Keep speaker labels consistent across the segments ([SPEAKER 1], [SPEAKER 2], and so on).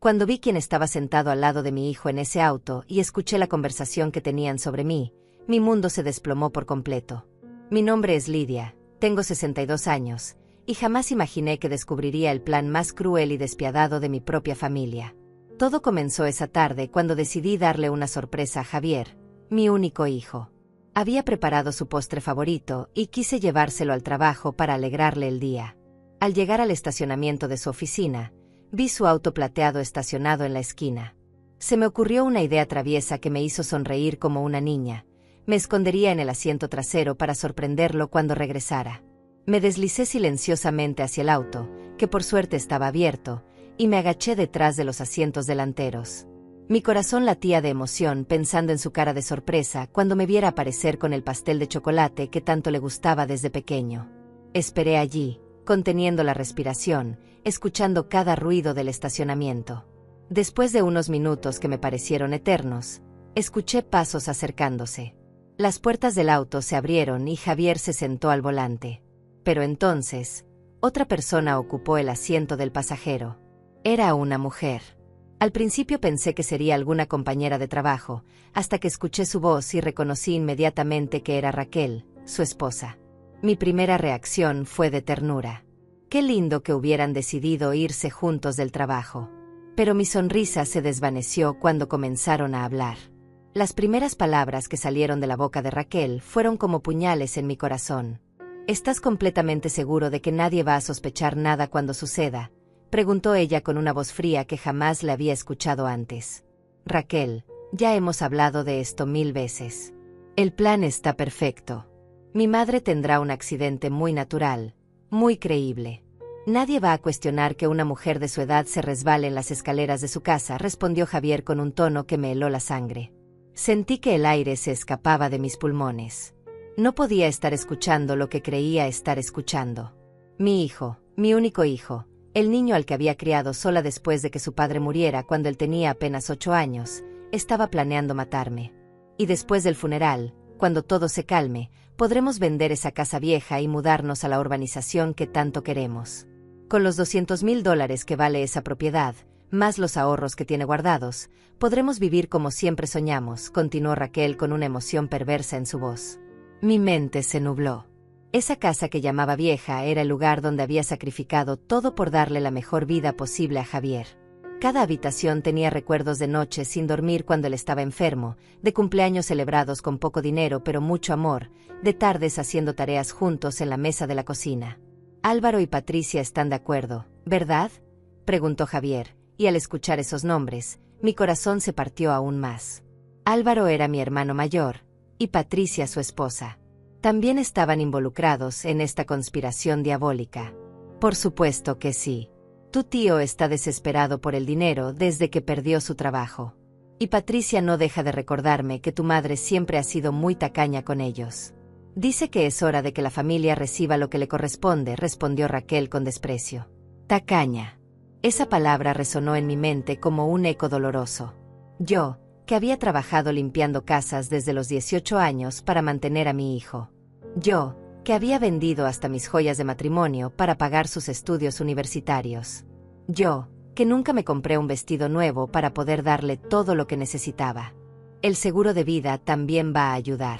[SPEAKER 1] Cuando vi quién estaba sentado al lado de mi hijo en ese auto y escuché la conversación que tenían sobre mí, mi mundo se desplomó por completo. Mi nombre es Lidia, tengo 62 años, y jamás imaginé que descubriría el plan más cruel y despiadado de mi propia familia. Todo comenzó esa tarde cuando decidí darle una sorpresa a Javier, mi único hijo. Había preparado su postre favorito y quise llevárselo al trabajo para alegrarle el día. Al llegar al estacionamiento de su oficina, vi su auto plateado estacionado en la esquina. Se me ocurrió una idea traviesa que me hizo sonreír como una niña. Me escondería en el asiento trasero para sorprenderlo cuando regresara. Me deslicé silenciosamente hacia el auto, que por suerte estaba abierto, y me agaché detrás de los asientos delanteros. Mi corazón latía de emoción pensando en su cara de sorpresa cuando me viera aparecer con el pastel de chocolate que tanto le gustaba desde pequeño. Esperé allí, conteniendo la respiración, escuchando cada ruido del estacionamiento. Después de unos minutos que me parecieron eternos, escuché pasos acercándose. Las puertas del auto se abrieron y Javier se sentó al volante. Pero entonces, otra persona ocupó el asiento del pasajero. Era una mujer. Al principio pensé que sería alguna compañera de trabajo, hasta que escuché su voz y reconocí inmediatamente que era Raquel, su esposa. Mi primera reacción fue de ternura. Qué lindo que hubieran decidido irse juntos del trabajo. Pero mi sonrisa se desvaneció cuando comenzaron a hablar. Las primeras palabras que salieron de la boca de Raquel fueron como puñales en mi corazón. ¿Estás completamente seguro de que nadie va a sospechar nada cuando suceda?, preguntó ella con una voz fría que jamás le había escuchado antes. Raquel, ya hemos hablado de esto 1000 veces. El plan está perfecto. Mi madre tendrá un accidente muy natural, muy creíble. Nadie va a cuestionar que una mujer de su edad se resbale en las escaleras de su casa, respondió Javier con un tono que me heló la sangre. Sentí que el aire se escapaba de mis pulmones. No podía estar escuchando lo que creía estar escuchando. Mi hijo, mi único hijo, el niño al que había criado sola después de que su padre muriera cuando él tenía apenas 8 años, estaba planeando matarme. Y después del funeral, cuando todo se calme, podremos vender esa casa vieja y mudarnos a la urbanización que tanto queremos. Con los $200,000 que vale esa propiedad, más los ahorros que tiene guardados, podremos vivir como siempre soñamos, continuó Raquel con una emoción perversa en su voz. Mi mente se nubló. Esa casa que llamaba vieja era el lugar donde había sacrificado todo por darle la mejor vida posible a Javier. Cada habitación tenía recuerdos de noches sin dormir cuando él estaba enfermo, de cumpleaños celebrados con poco dinero pero mucho amor, de tardes haciendo tareas juntos en la mesa de la cocina. Álvaro y Patricia están de acuerdo, ¿verdad?, preguntó Javier, y al escuchar esos nombres, mi corazón se partió aún más. Álvaro era mi hermano mayor, y Patricia su esposa. También estaban involucrados en esta conspiración diabólica. Por supuesto que sí. Tu tío está desesperado por el dinero desde que perdió su trabajo. Y Patricia no deja de recordarme que tu madre siempre ha sido muy tacaña con ellos. Dice que es hora de que la familia reciba lo que le corresponde, respondió Raquel con desprecio. Tacaña. Esa palabra resonó en mi mente como un eco doloroso. Yo, que había trabajado limpiando casas desde los 18 años para mantener a mi hijo. Yo, que había vendido hasta mis joyas de matrimonio para pagar sus estudios universitarios. Yo, que nunca me compré un vestido nuevo para poder darle todo lo que necesitaba. El seguro de vida también va a ayudar.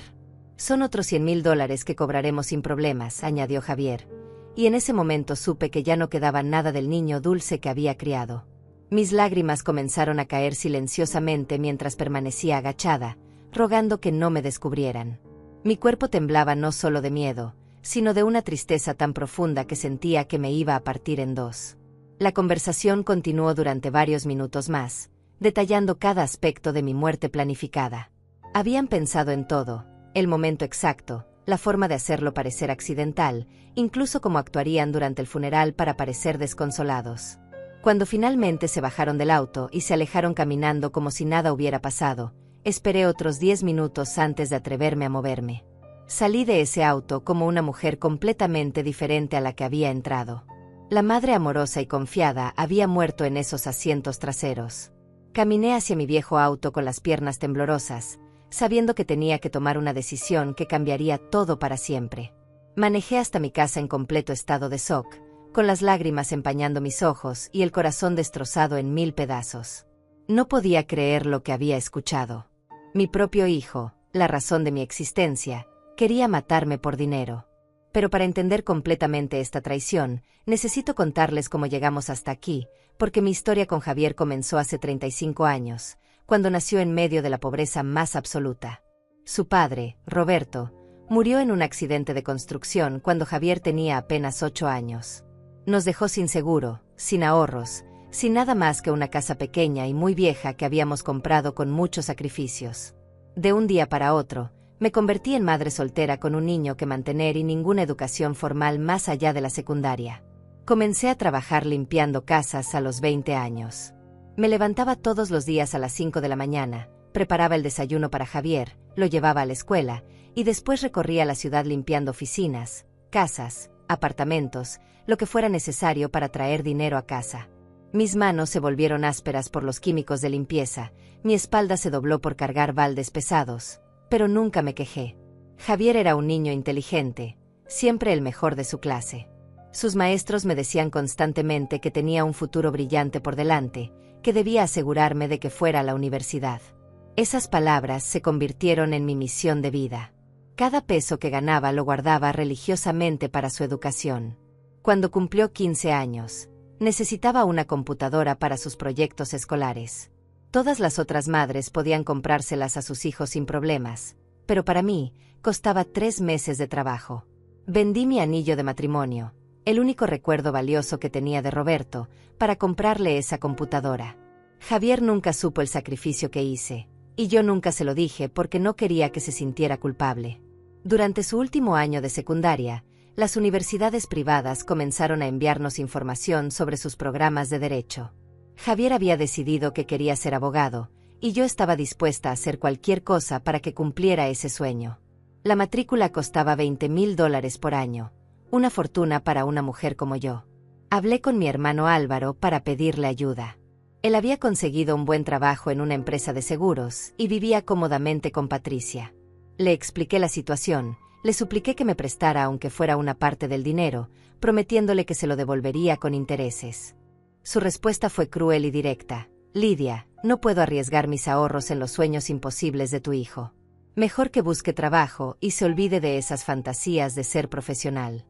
[SPEAKER 1] Son otros $100,000 que cobraremos sin problemas, añadió Javier. Y en ese momento supe que ya no quedaba nada del niño dulce que había criado. Mis lágrimas comenzaron a caer silenciosamente mientras permanecía agachada, rogando que no me descubrieran. Mi cuerpo temblaba no solo de miedo, sino de una tristeza tan profunda que sentía que me iba a partir en dos. La conversación continuó durante varios minutos más, detallando cada aspecto de mi muerte planificada. Habían pensado en todo, el momento exacto, la forma de hacerlo parecer accidental, incluso cómo actuarían durante el funeral para parecer desconsolados. Cuando finalmente se bajaron del auto y se alejaron caminando como si nada hubiera pasado, esperé otros 10 minutos antes de atreverme a moverme. Salí de ese auto como una mujer completamente diferente a la que había entrado. La madre amorosa y confiada había muerto en esos asientos traseros. Caminé hacia mi viejo auto con las piernas temblorosas, sabiendo que tenía que tomar una decisión que cambiaría todo para siempre. Manejé hasta mi casa en completo estado de shock, con las lágrimas empañando mis ojos y el corazón destrozado en 1000 pedazos. No podía creer lo que había escuchado. Mi propio hijo, la razón de mi existencia, quería matarme por dinero. Pero para entender completamente esta traición, necesito contarles cómo llegamos hasta aquí, porque mi historia con Javier comenzó hace 35 años, cuando nació en medio de la pobreza más absoluta. Su padre, Roberto, murió en un accidente de construcción cuando Javier tenía apenas 8 años. Nos dejó sin seguro, sin ahorros, sin nada más que una casa pequeña y muy vieja que habíamos comprado con muchos sacrificios. De un día para otro, me convertí en madre soltera con un niño que mantener y ninguna educación formal más allá de la secundaria. Comencé a trabajar limpiando casas a los 20 años. Me levantaba todos los días a las 5 de la mañana, preparaba el desayuno para Javier, lo llevaba a la escuela, y después recorría la ciudad limpiando oficinas, casas, apartamentos, lo que fuera necesario para traer dinero a casa. Mis manos se volvieron ásperas por los químicos de limpieza, mi espalda se dobló por cargar baldes pesados, pero nunca me quejé. Javier era un niño inteligente, siempre el mejor de su clase. Sus maestros me decían constantemente que tenía un futuro brillante por delante, que debía asegurarme de que fuera a la universidad. Esas palabras se convirtieron en mi misión de vida. Cada peso que ganaba lo guardaba religiosamente para su educación. Cuando cumplió 15 años, necesitaba una computadora para sus proyectos escolares. Todas las otras madres podían comprárselas a sus hijos sin problemas, pero para mí, costaba 3 meses de trabajo. Vendí mi anillo de matrimonio, el único recuerdo valioso que tenía de Roberto, para comprarle esa computadora. Javier nunca supo el sacrificio que hice, y yo nunca se lo dije porque no quería que se sintiera culpable. Durante su último año de secundaria, las universidades privadas comenzaron a enviarnos información sobre sus programas de derecho. Javier había decidido que quería ser abogado, y yo estaba dispuesta a hacer cualquier cosa para que cumpliera ese sueño. La matrícula costaba $20,000 por año, una fortuna para una mujer como yo. Hablé con mi hermano Álvaro para pedirle ayuda. Él había conseguido un buen trabajo en una empresa de seguros y vivía cómodamente con Patricia. Le expliqué la situación, le supliqué que me prestara aunque fuera una parte del dinero, prometiéndole que se lo devolvería con intereses. Su respuesta fue cruel y directa. Lidia, no puedo arriesgar mis ahorros en los sueños imposibles de tu hijo. Mejor que busque trabajo y se olvide de esas fantasías de ser profesional.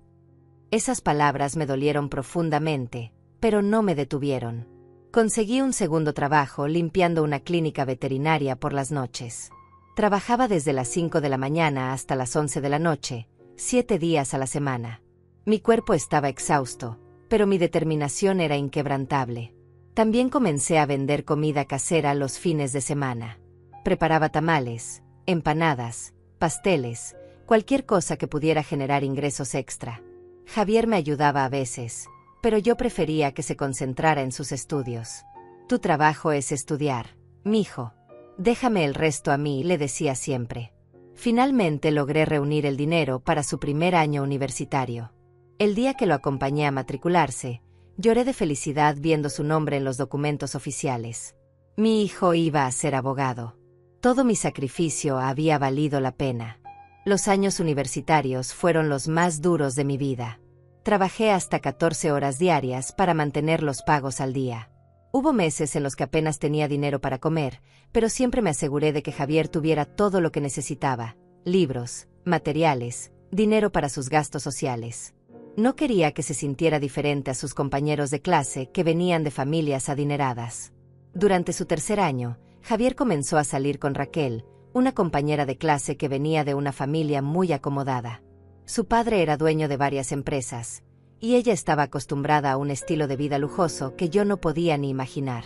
[SPEAKER 1] Esas palabras me dolieron profundamente, pero no me detuvieron. Conseguí un segundo trabajo limpiando una clínica veterinaria por las noches. Trabajaba desde las 5 de la mañana hasta las 11 de la noche, 7 días a la semana. Mi cuerpo estaba exhausto, pero mi determinación era inquebrantable. También comencé a vender comida casera los fines de semana. Preparaba tamales, empanadas, pasteles, cualquier cosa que pudiera generar ingresos extra. Javier me ayudaba a veces, pero yo prefería que se concentrara en sus estudios. Tu trabajo es estudiar, mijo. Déjame el resto a mí, le decía siempre. Finalmente logré reunir el dinero para su primer año universitario. El día que lo acompañé a matricularse, lloré de felicidad viendo su nombre en los documentos oficiales. Mi hijo iba a ser abogado. Todo mi sacrificio había valido la pena. Los años universitarios fueron los más duros de mi vida. Trabajé hasta 14 horas diarias para mantener los pagos al día. Hubo meses en los que apenas tenía dinero para comer, pero siempre me aseguré de que Javier tuviera todo lo que necesitaba: libros, materiales, dinero para sus gastos sociales. No quería que se sintiera diferente a sus compañeros de clase que venían de familias adineradas. Durante su tercer año, Javier comenzó a salir con Raquel, una compañera de clase que venía de una familia muy acomodada. Su padre era dueño de varias empresas, y ella estaba acostumbrada a un estilo de vida lujoso que yo no podía ni imaginar.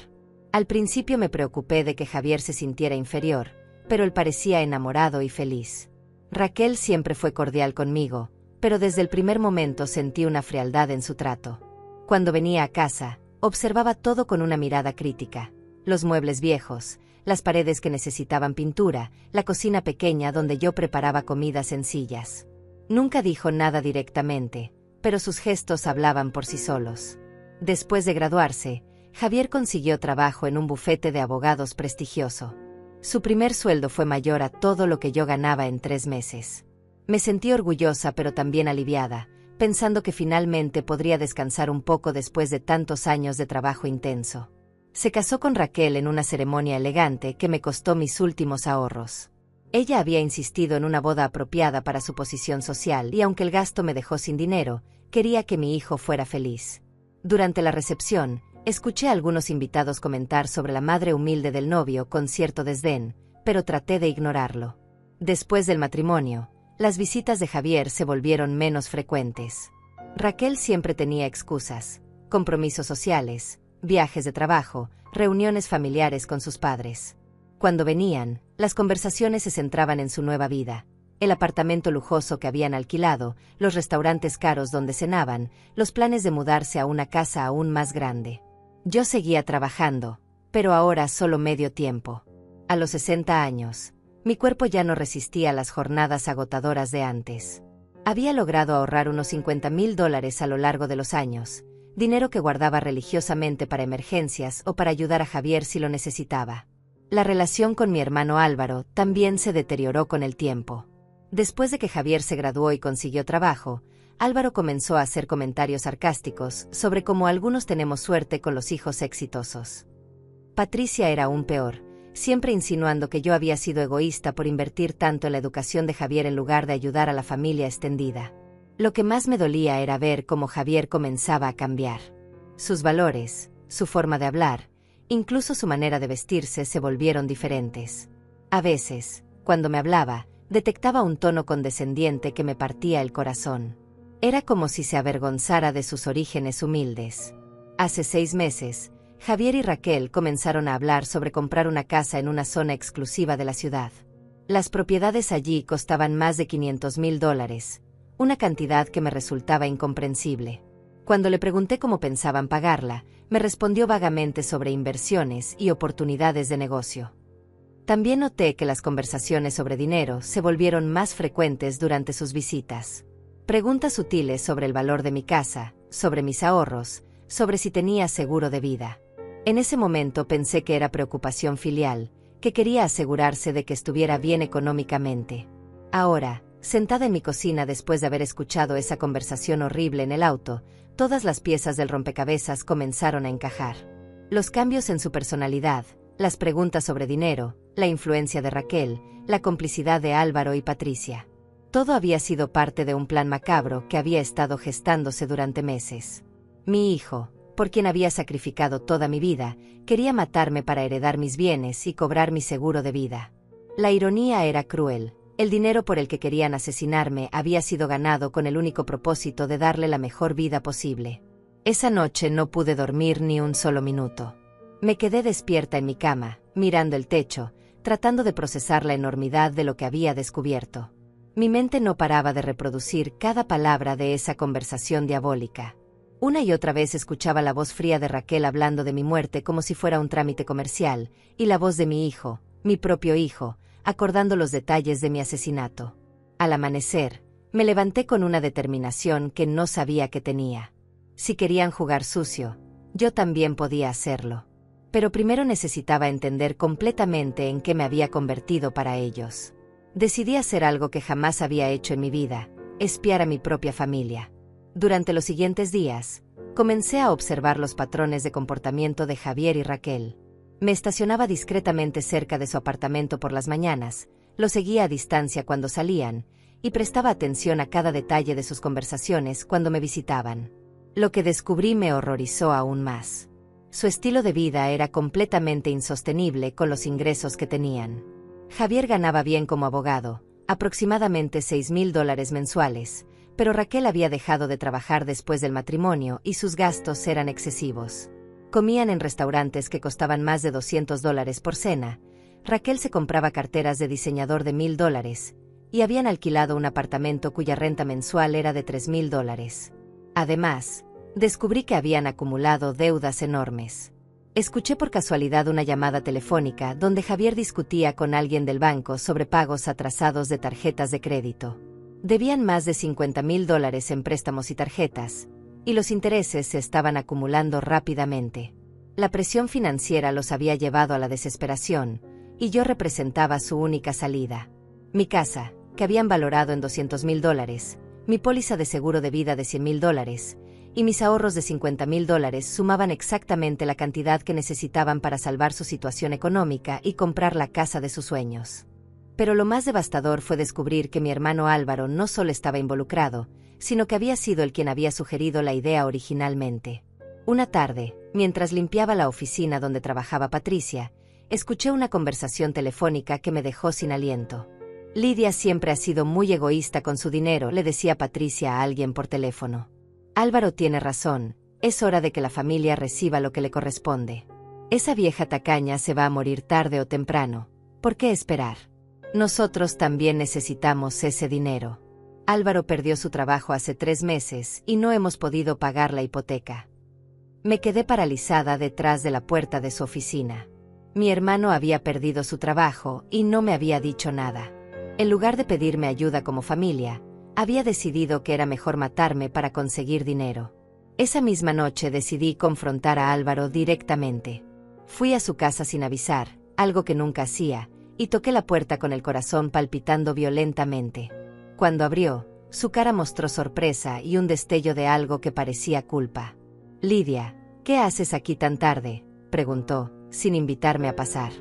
[SPEAKER 1] Al principio me preocupé de que Javier se sintiera inferior, pero él parecía enamorado y feliz. Raquel siempre fue cordial conmigo, pero desde el primer momento sentí una frialdad en su trato. Cuando venía a casa, observaba todo con una mirada crítica: los muebles viejos, las paredes que necesitaban pintura, la cocina pequeña donde yo preparaba comidas sencillas. Nunca dijo nada directamente, pero sus gestos hablaban por sí solos. Después de graduarse, Javier consiguió trabajo en un bufete de abogados prestigioso. Su primer sueldo fue mayor a todo lo que yo ganaba en 3 meses. Me sentí orgullosa pero también aliviada, pensando que finalmente podría descansar un poco después de tantos años de trabajo intenso. Se casó con Raquel en una ceremonia elegante que me costó mis últimos ahorros. Ella había insistido en una boda apropiada para su posición social y aunque el gasto me dejó sin dinero, quería que mi hijo fuera feliz. Durante la recepción, escuché a algunos invitados comentar sobre la madre humilde del novio con cierto desdén, pero traté de ignorarlo. Después del matrimonio, las visitas de Javier se volvieron menos frecuentes. Raquel siempre tenía excusas, compromisos sociales, viajes de trabajo, reuniones familiares con sus padres. Cuando venían, las conversaciones se centraban en su nueva vida, el apartamento lujoso que habían alquilado, los restaurantes caros donde cenaban, los planes de mudarse a una casa aún más grande. Yo seguía trabajando, pero ahora solo medio tiempo. A los 60 años, mi cuerpo ya no resistía las jornadas agotadoras de antes. Había logrado ahorrar unos $50,000 a lo largo de los años, dinero que guardaba religiosamente para emergencias o para ayudar a Javier si lo necesitaba. La relación con mi hermano Álvaro también se deterioró con el tiempo. Después de que Javier se graduó y consiguió trabajo, Álvaro comenzó a hacer comentarios sarcásticos sobre cómo algunos tenemos suerte con los hijos exitosos. Patricia era aún peor, siempre insinuando que yo había sido egoísta por invertir tanto en la educación de Javier en lugar de ayudar a la familia extendida. Lo que más me dolía era ver cómo Javier comenzaba a cambiar. Sus valores, su forma de hablar, incluso su manera de vestirse se volvieron diferentes. A veces, cuando me hablaba, detectaba un tono condescendiente que me partía el corazón. Era como si se avergonzara de sus orígenes humildes. Hace 6 meses, Javier y Raquel comenzaron a hablar sobre comprar una casa en una zona exclusiva de la ciudad. Las propiedades allí costaban más de $500,000, una cantidad que me resultaba incomprensible. Cuando le pregunté cómo pensaban pagarla, me respondió vagamente sobre inversiones y oportunidades de negocio. También noté que las conversaciones sobre dinero se volvieron más frecuentes durante sus visitas. Preguntas sutiles sobre el valor de mi casa, sobre mis ahorros, sobre si tenía seguro de vida. En ese momento pensé que era preocupación filial, que quería asegurarse de que estuviera bien económicamente. Ahora, sentada en mi cocina después de haber escuchado esa conversación horrible en el auto, todas las piezas del rompecabezas comenzaron a encajar. Los cambios en su personalidad, las preguntas sobre dinero, la influencia de Raquel, la complicidad de Álvaro y Patricia. Todo había sido parte de un plan macabro que había estado gestándose durante meses. Mi hijo, por quien había sacrificado toda mi vida, quería matarme para heredar mis bienes y cobrar mi seguro de vida. La ironía era cruel. El dinero por el que querían asesinarme había sido ganado con el único propósito de darle la mejor vida posible. Esa noche no pude dormir ni un solo minuto. Me quedé despierta en mi cama, mirando el techo, tratando de procesar la enormidad de lo que había descubierto. Mi mente no paraba de reproducir cada palabra de esa conversación diabólica. Una y otra vez escuchaba la voz fría de Raquel hablando de mi muerte como si fuera un trámite comercial, y la voz de mi hijo, mi propio hijo, acordando los detalles de mi asesinato. Al amanecer, me levanté con una determinación que no sabía que tenía. Si querían jugar sucio, yo también podía hacerlo. Pero primero necesitaba entender completamente en qué me había convertido para ellos. Decidí hacer algo que jamás había hecho en mi vida, espiar a mi propia familia. Durante los siguientes días, comencé a observar los patrones de comportamiento de Javier y Raquel. Me estacionaba discretamente cerca de su apartamento por las mañanas, lo seguía a distancia cuando salían, y prestaba atención a cada detalle de sus conversaciones cuando me visitaban. Lo que descubrí me horrorizó aún más. Su estilo de vida era completamente insostenible con los ingresos que tenían. Javier ganaba bien como abogado, aproximadamente $6,000 mensuales, pero Raquel había dejado de trabajar después del matrimonio y sus gastos eran excesivos. Comían en restaurantes que costaban más de $200 por cena. Raquel se compraba carteras de diseñador de $1,000, y habían alquilado un apartamento cuya renta mensual era de $3,000. Además, descubrí que habían acumulado deudas enormes. Escuché por casualidad una llamada telefónica donde Javier discutía con alguien del banco sobre pagos atrasados de tarjetas de crédito. Debían más de $50,000 en préstamos y tarjetas, y los intereses se estaban acumulando rápidamente. La presión financiera los había llevado a la desesperación, y yo representaba su única salida. Mi casa, que habían valorado en $200,000, Mi póliza de seguro de vida de $100,000 y mis ahorros de $50,000 sumaban exactamente la cantidad que necesitaban para salvar su situación económica y comprar la casa de sus sueños. Pero lo más devastador fue descubrir que mi hermano Álvaro no solo estaba involucrado, sino que había sido él quien había sugerido la idea originalmente. Una tarde, mientras limpiaba la oficina donde trabajaba Patricia, escuché una conversación telefónica que me dejó sin aliento. Lidia siempre ha sido muy egoísta con su dinero, le decía Patricia a alguien por teléfono. Álvaro tiene razón, es hora de que la familia reciba lo que le corresponde. Esa vieja tacaña se va a morir tarde o temprano. ¿Por qué esperar? Nosotros también necesitamos ese dinero. Álvaro perdió su trabajo hace 3 meses y no hemos podido pagar la hipoteca. Me quedé paralizada detrás de la puerta de su oficina. Mi hermano había perdido su trabajo y no me había dicho nada. En lugar de pedirme ayuda como familia, había decidido que era mejor matarme para conseguir dinero. Esa misma noche decidí confrontar a Álvaro directamente. Fui a su casa sin avisar, algo que nunca hacía, y toqué la puerta con el corazón palpitando violentamente. Cuando abrió, su cara mostró sorpresa y un destello de algo que parecía culpa. «Lidia, ¿qué haces aquí tan tarde?», preguntó, sin invitarme a pasar.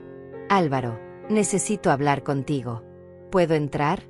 [SPEAKER 1] «Álvaro, necesito hablar contigo. ¿Puedo entrar?»,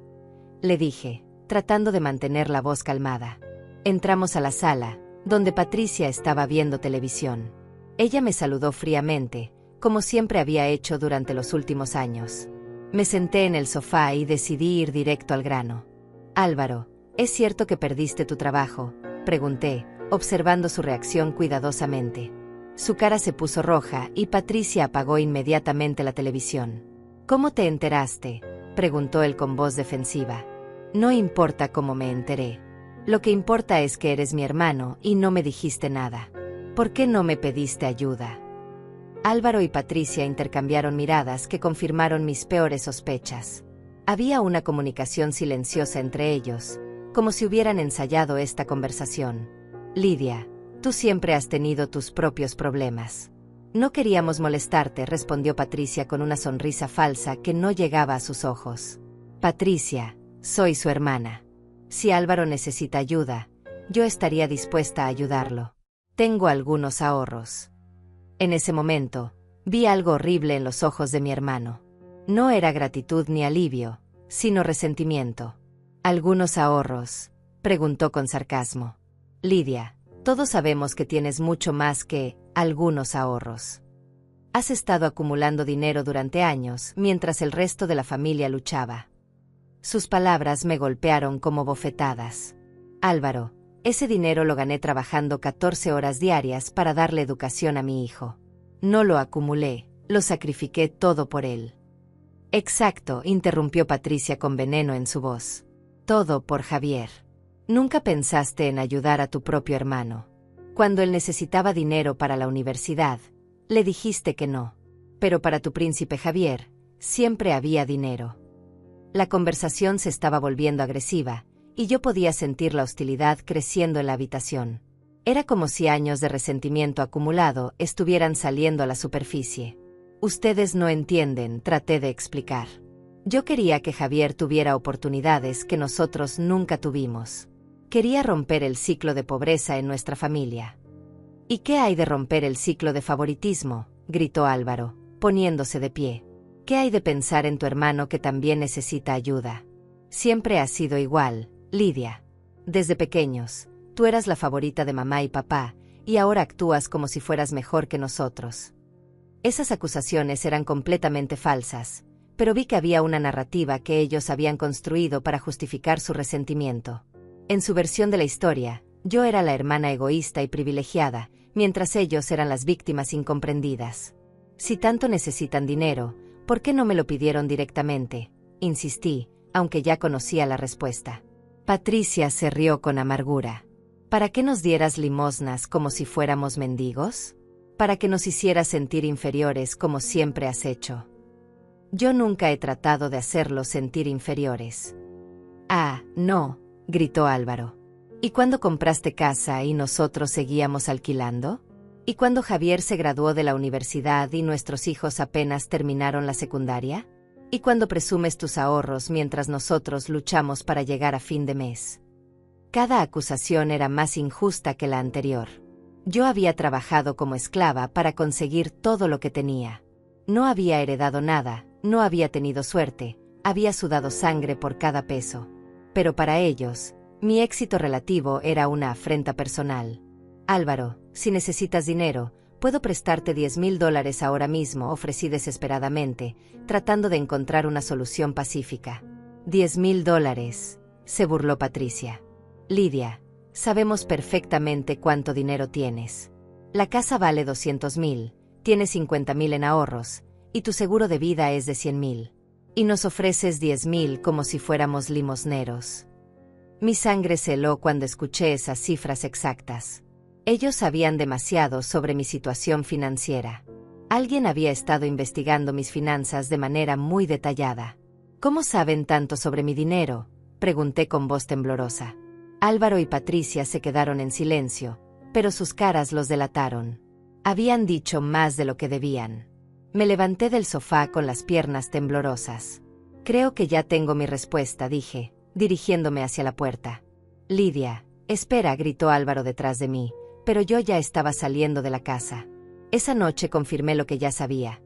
[SPEAKER 1] le dije, tratando de mantener la voz calmada. Entramos a la sala, donde Patricia estaba viendo televisión. Ella me saludó fríamente, como siempre había hecho durante los últimos años. Me senté en el sofá y decidí ir directo al grano. «Álvaro, ¿es cierto que perdiste tu trabajo?», pregunté, observando su reacción cuidadosamente. Su cara se puso roja y Patricia apagó inmediatamente la televisión. «¿Cómo te enteraste?», preguntó él con voz defensiva. «No importa cómo me enteré. Lo que importa es que eres mi hermano y no me dijiste nada. ¿Por qué no me pediste ayuda?». Álvaro y Patricia intercambiaron miradas que confirmaron mis peores sospechas. Había una comunicación silenciosa entre ellos, como si hubieran ensayado esta conversación. «Lidia, tú siempre has tenido tus propios problemas». «No queríamos molestarte», respondió Patricia con una sonrisa falsa que no llegaba a sus ojos. «Patricia, soy su hermana. Si Álvaro necesita ayuda, yo estaría dispuesta a ayudarlo. Tengo algunos ahorros». En ese momento, vi algo horrible en los ojos de mi hermano. No era gratitud ni alivio, sino resentimiento. «¿Algunos ahorros?», preguntó con sarcasmo. «Lidia, todos sabemos que tienes mucho más que algunos ahorros. Has estado acumulando dinero durante años mientras el resto de la familia luchaba». Sus palabras me golpearon como bofetadas. «Álvaro, ese dinero lo gané trabajando 14 horas diarias para darle educación a mi hijo. No lo acumulé, lo sacrifiqué todo por él». «Exacto», interrumpió Patricia con veneno en su voz. «Todo por Javier. Nunca pensaste en ayudar a tu propio hermano. Cuando él necesitaba dinero para la universidad, le dijiste que no. Pero para tu príncipe Javier, siempre había dinero». La conversación se estaba volviendo agresiva, y yo podía sentir la hostilidad creciendo en la habitación. Era como si años de resentimiento acumulado estuvieran saliendo a la superficie. «Ustedes no entienden», traté de explicar. «Yo quería que Javier tuviera oportunidades que nosotros nunca tuvimos. Quería romper el ciclo de pobreza en nuestra familia». «¿Y qué hay de romper el ciclo de favoritismo?», gritó Álvaro, poniéndose de pie. «¿Qué hay de pensar en tu hermano que también necesita ayuda? Siempre ha sido igual, Lidia. Desde pequeños, tú eras la favorita de mamá y papá, y ahora actúas como si fueras mejor que nosotros». Esas acusaciones eran completamente falsas, pero vi que había una narrativa que ellos habían construido para justificar su resentimiento. En su versión de la historia, yo era la hermana egoísta y privilegiada, mientras ellos eran las víctimas incomprendidas. «Si tanto necesitan dinero, ¿por qué no me lo pidieron directamente?», insistí, aunque ya conocía la respuesta. Patricia se rió con amargura. «¿Para qué nos dieras limosnas como si fuéramos mendigos? ¿Para que nos hicieras sentir inferiores como siempre has hecho?». «Yo nunca he tratado de hacerlos sentir inferiores». «Ah, no», gritó Álvaro. «¿Y cuándo compraste casa y nosotros seguíamos alquilando? ¿Y cuándo Javier se graduó de la universidad y nuestros hijos apenas terminaron la secundaria? ¿Y cuándo presumes tus ahorros mientras nosotros luchamos para llegar a fin de mes?». Cada acusación era más injusta que la anterior. Yo había trabajado como esclava para conseguir todo lo que tenía. No había heredado nada, no había tenido suerte, había sudado sangre por cada peso. Pero para ellos, mi éxito relativo era una afrenta personal. Álvaro, si necesitas dinero, puedo prestarte $10,000 ahora mismo, ofrecí desesperadamente, tratando de encontrar una solución pacífica. $10,000, se burló Patricia. Lidia, sabemos perfectamente cuánto dinero tienes. La casa vale 200,000, tienes 50,000 en ahorros, y tu seguro de vida es de 100,000. Y nos ofreces 10,000 como si fuéramos limosneros. Mi sangre se heló cuando escuché esas cifras exactas. Ellos sabían demasiado sobre mi situación financiera. Alguien había estado investigando mis finanzas de manera muy detallada. ¿Cómo saben tanto sobre mi dinero?, pregunté con voz temblorosa. Álvaro y Patricia se quedaron en silencio, pero sus caras los delataron. Habían dicho más de lo que debían. Me levanté del sofá con las piernas temblorosas. Creo que ya tengo mi respuesta, dije, dirigiéndome hacia la puerta. Lidia, espera, gritó Álvaro detrás de mí, pero yo ya estaba saliendo de la casa. Esa noche confirmé lo que ya sabía.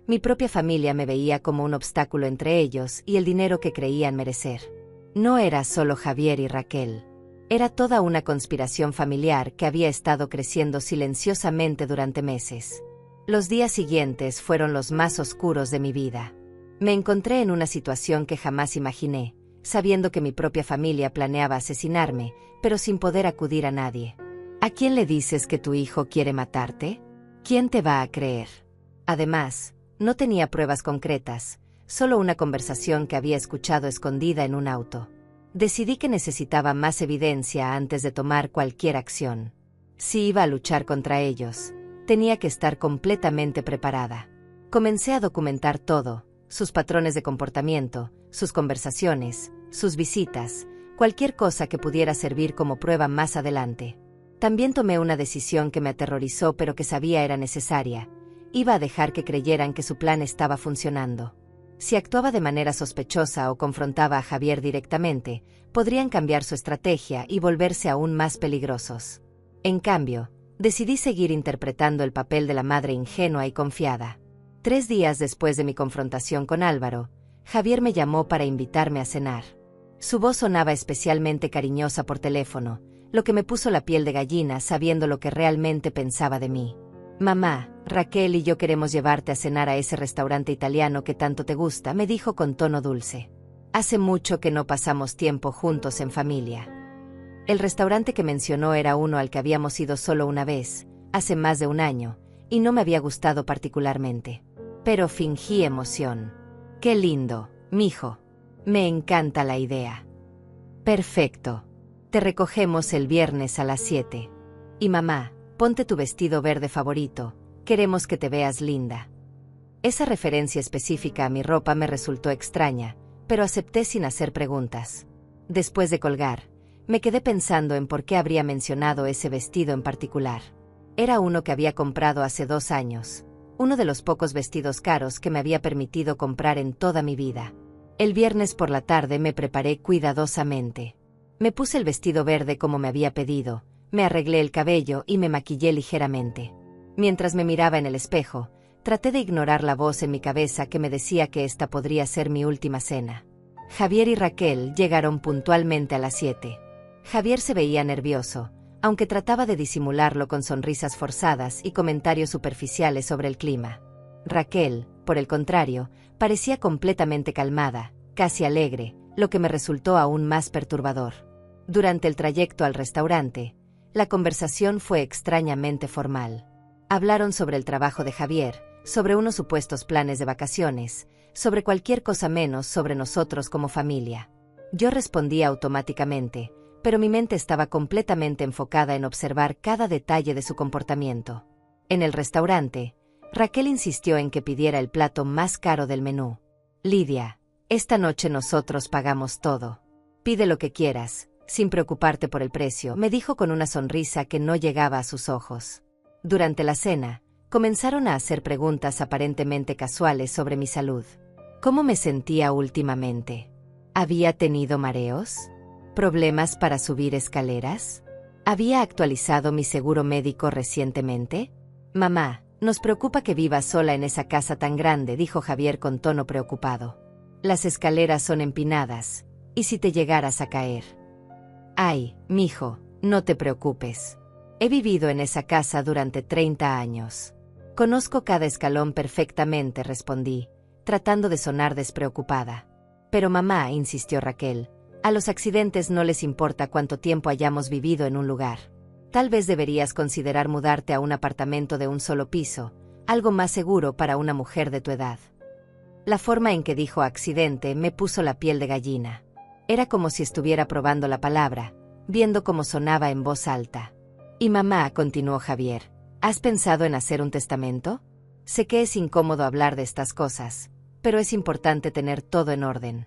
[SPEAKER 1] Mi propia familia me veía como un obstáculo entre ellos y el dinero que creían merecer. No era solo Javier y Raquel. Era toda una conspiración familiar que había estado creciendo silenciosamente durante meses. Los días siguientes fueron los más oscuros de mi vida. Me encontré en una situación que jamás imaginé, sabiendo que mi propia familia planeaba asesinarme, pero sin poder acudir a nadie. ¿A quién le dices que tu hijo quiere matarte? ¿Quién te va a creer? Además, no tenía pruebas concretas, solo una conversación que había escuchado escondida en un auto. Decidí que necesitaba más evidencia antes de tomar cualquier acción. Si iba a luchar contra ellos, tenía que estar completamente preparada. Comencé a documentar todo, sus patrones de comportamiento, sus conversaciones, sus visitas, cualquier cosa que pudiera servir como prueba más adelante. También tomé una decisión que me aterrorizó pero que sabía era necesaria. Iba a dejar que creyeran que su plan estaba funcionando. Si actuaba de manera sospechosa o confrontaba a Javier directamente, podrían cambiar su estrategia y volverse aún más peligrosos. En cambio, decidí seguir interpretando el papel de la madre ingenua y confiada. 3 días después de mi confrontación con Álvaro, Javier me llamó para invitarme a cenar. Su voz sonaba especialmente cariñosa por teléfono, lo que me puso la piel de gallina sabiendo lo que realmente pensaba de mí. Mamá, Raquel y yo queremos llevarte a cenar a ese restaurante italiano que tanto te gusta, me dijo con tono dulce. Hace mucho que no pasamos tiempo juntos en familia. El restaurante que mencionó era uno al que habíamos ido solo una vez, hace más de un año, y no me había gustado particularmente. Pero fingí emoción. ¡Qué lindo, mijo! Me encanta la idea. Perfecto. Te recogemos el viernes a las 7. Y mamá, ponte tu vestido verde favorito, queremos que te veas linda. Esa referencia específica a mi ropa me resultó extraña, pero acepté sin hacer preguntas. Después de colgar, me quedé pensando en por qué habría mencionado ese vestido en particular. Era uno que había comprado hace 2 años, uno de los pocos vestidos caros que me había permitido comprar en toda mi vida. El viernes por la tarde me preparé cuidadosamente. Me puse el vestido verde como me había pedido, me arreglé el cabello y me maquillé ligeramente. Mientras me miraba en el espejo, traté de ignorar la voz en mi cabeza que me decía que esta podría ser mi última cena. Javier y Raquel llegaron puntualmente a las 7. Javier se veía nervioso, aunque trataba de disimularlo con sonrisas forzadas y comentarios superficiales sobre el clima. Raquel, por el contrario, parecía completamente calmada, casi alegre, lo que me resultó aún más perturbador. Durante el trayecto al restaurante, la conversación fue extrañamente formal. Hablaron sobre el trabajo de Javier, sobre unos supuestos planes de vacaciones, sobre cualquier cosa menos sobre nosotros como familia. Yo respondía automáticamente, pero mi mente estaba completamente enfocada en observar cada detalle de su comportamiento. En el restaurante, Raquel insistió en que pidiera el plato más caro del menú. Lidia, esta noche nosotros pagamos todo. Pide lo que quieras, sin preocuparte por el precio, me dijo con una sonrisa que no llegaba a sus ojos. Durante la cena, comenzaron a hacer preguntas aparentemente casuales sobre mi salud. ¿Cómo me sentía últimamente? ¿Había tenido mareos? ¿Problemas para subir escaleras? ¿Había actualizado mi seguro médico recientemente? Mamá, nos preocupa que vivas sola en esa casa tan grande, dijo Javier con tono preocupado. Las escaleras son empinadas, ¿y si te llegaras a caer? Ay, mijo, no te preocupes. He vivido en esa casa durante 30 años. Conozco cada escalón perfectamente, respondí, tratando de sonar despreocupada. Pero mamá, insistió Raquel, a los accidentes no les importa cuánto tiempo hayamos vivido en un lugar. Tal vez deberías considerar mudarte a un apartamento de un solo piso, algo más seguro para una mujer de tu edad. La forma en que dijo accidente me puso la piel de gallina. Era como si estuviera probando la palabra, viendo cómo sonaba en voz alta. Y mamá, continuó Javier, ¿has pensado en hacer un testamento? Sé que es incómodo hablar de estas cosas, pero es importante tener todo en orden.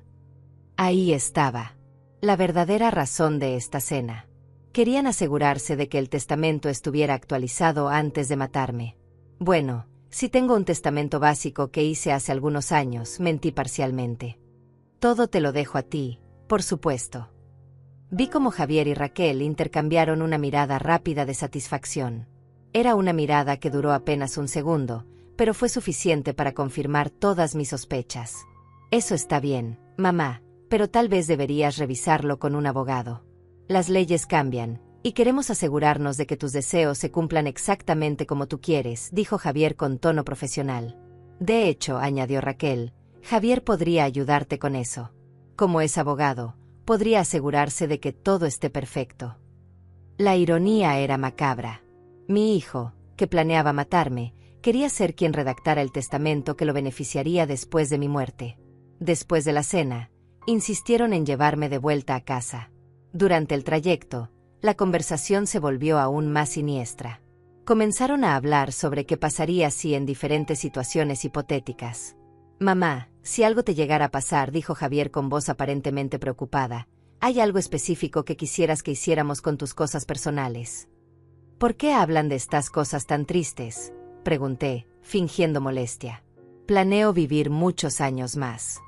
[SPEAKER 1] Ahí estaba la verdadera razón de esta cena. Querían asegurarse de que el testamento estuviera actualizado antes de matarme. Bueno, si tengo un testamento básico que hice hace algunos años, mentí parcialmente. Todo te lo dejo a ti, por supuesto. Vi cómo Javier y Raquel intercambiaron una mirada rápida de satisfacción. Era una mirada que duró apenas un segundo, pero fue suficiente para confirmar todas mis sospechas. Eso está bien, mamá, pero tal vez deberías revisarlo con un abogado. Las leyes cambian, y queremos asegurarnos de que tus deseos se cumplan exactamente como tú quieres, dijo Javier con tono profesional. De hecho, añadió Raquel, Javier podría ayudarte con eso. Como es abogado, podría asegurarse de que todo esté perfecto. La ironía era macabra. Mi hijo, que planeaba matarme, quería ser quien redactara el testamento que lo beneficiaría después de mi muerte. Después de la cena, insistieron en llevarme de vuelta a casa. Durante el trayecto, la conversación se volvió aún más siniestra. Comenzaron a hablar sobre qué pasaría si en diferentes situaciones hipotéticas. Mamá, si algo te llegara a pasar, dijo Javier con voz aparentemente preocupada, ¿hay algo específico que quisieras que hiciéramos con tus cosas personales? ¿Por qué hablan de estas cosas tan tristes?, pregunté, fingiendo molestia. Planeo vivir muchos años más.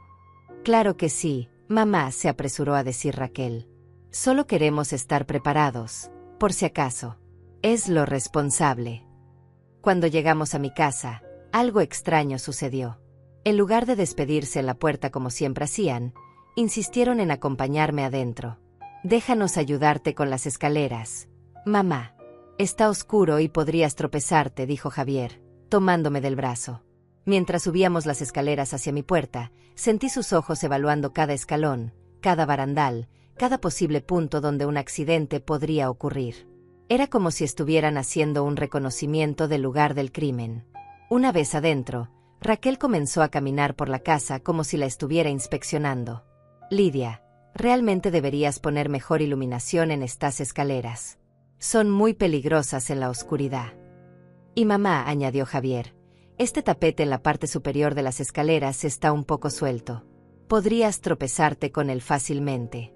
[SPEAKER 1] Claro que sí, mamá, se apresuró a decir Raquel. Solo queremos estar preparados, por si acaso. Es lo responsable. Cuando llegamos a mi casa, algo extraño sucedió. En lugar de despedirse en la puerta como siempre hacían, insistieron en acompañarme adentro. Déjanos ayudarte con las escaleras, mamá. Está oscuro y podrías tropezarte, dijo Javier, tomándome del brazo. Mientras subíamos las escaleras hacia mi puerta, sentí sus ojos evaluando cada escalón, cada barandal, cada posible punto donde un accidente podría ocurrir. Era como si estuvieran haciendo un reconocimiento del lugar del crimen. Una vez adentro, Raquel comenzó a caminar por la casa como si la estuviera inspeccionando. Lidia, realmente deberías poner mejor iluminación en estas escaleras. Son muy peligrosas en la oscuridad. Y mamá, añadió Javier, este tapete en la parte superior de las escaleras está un poco suelto. Podrías tropezarte con él fácilmente.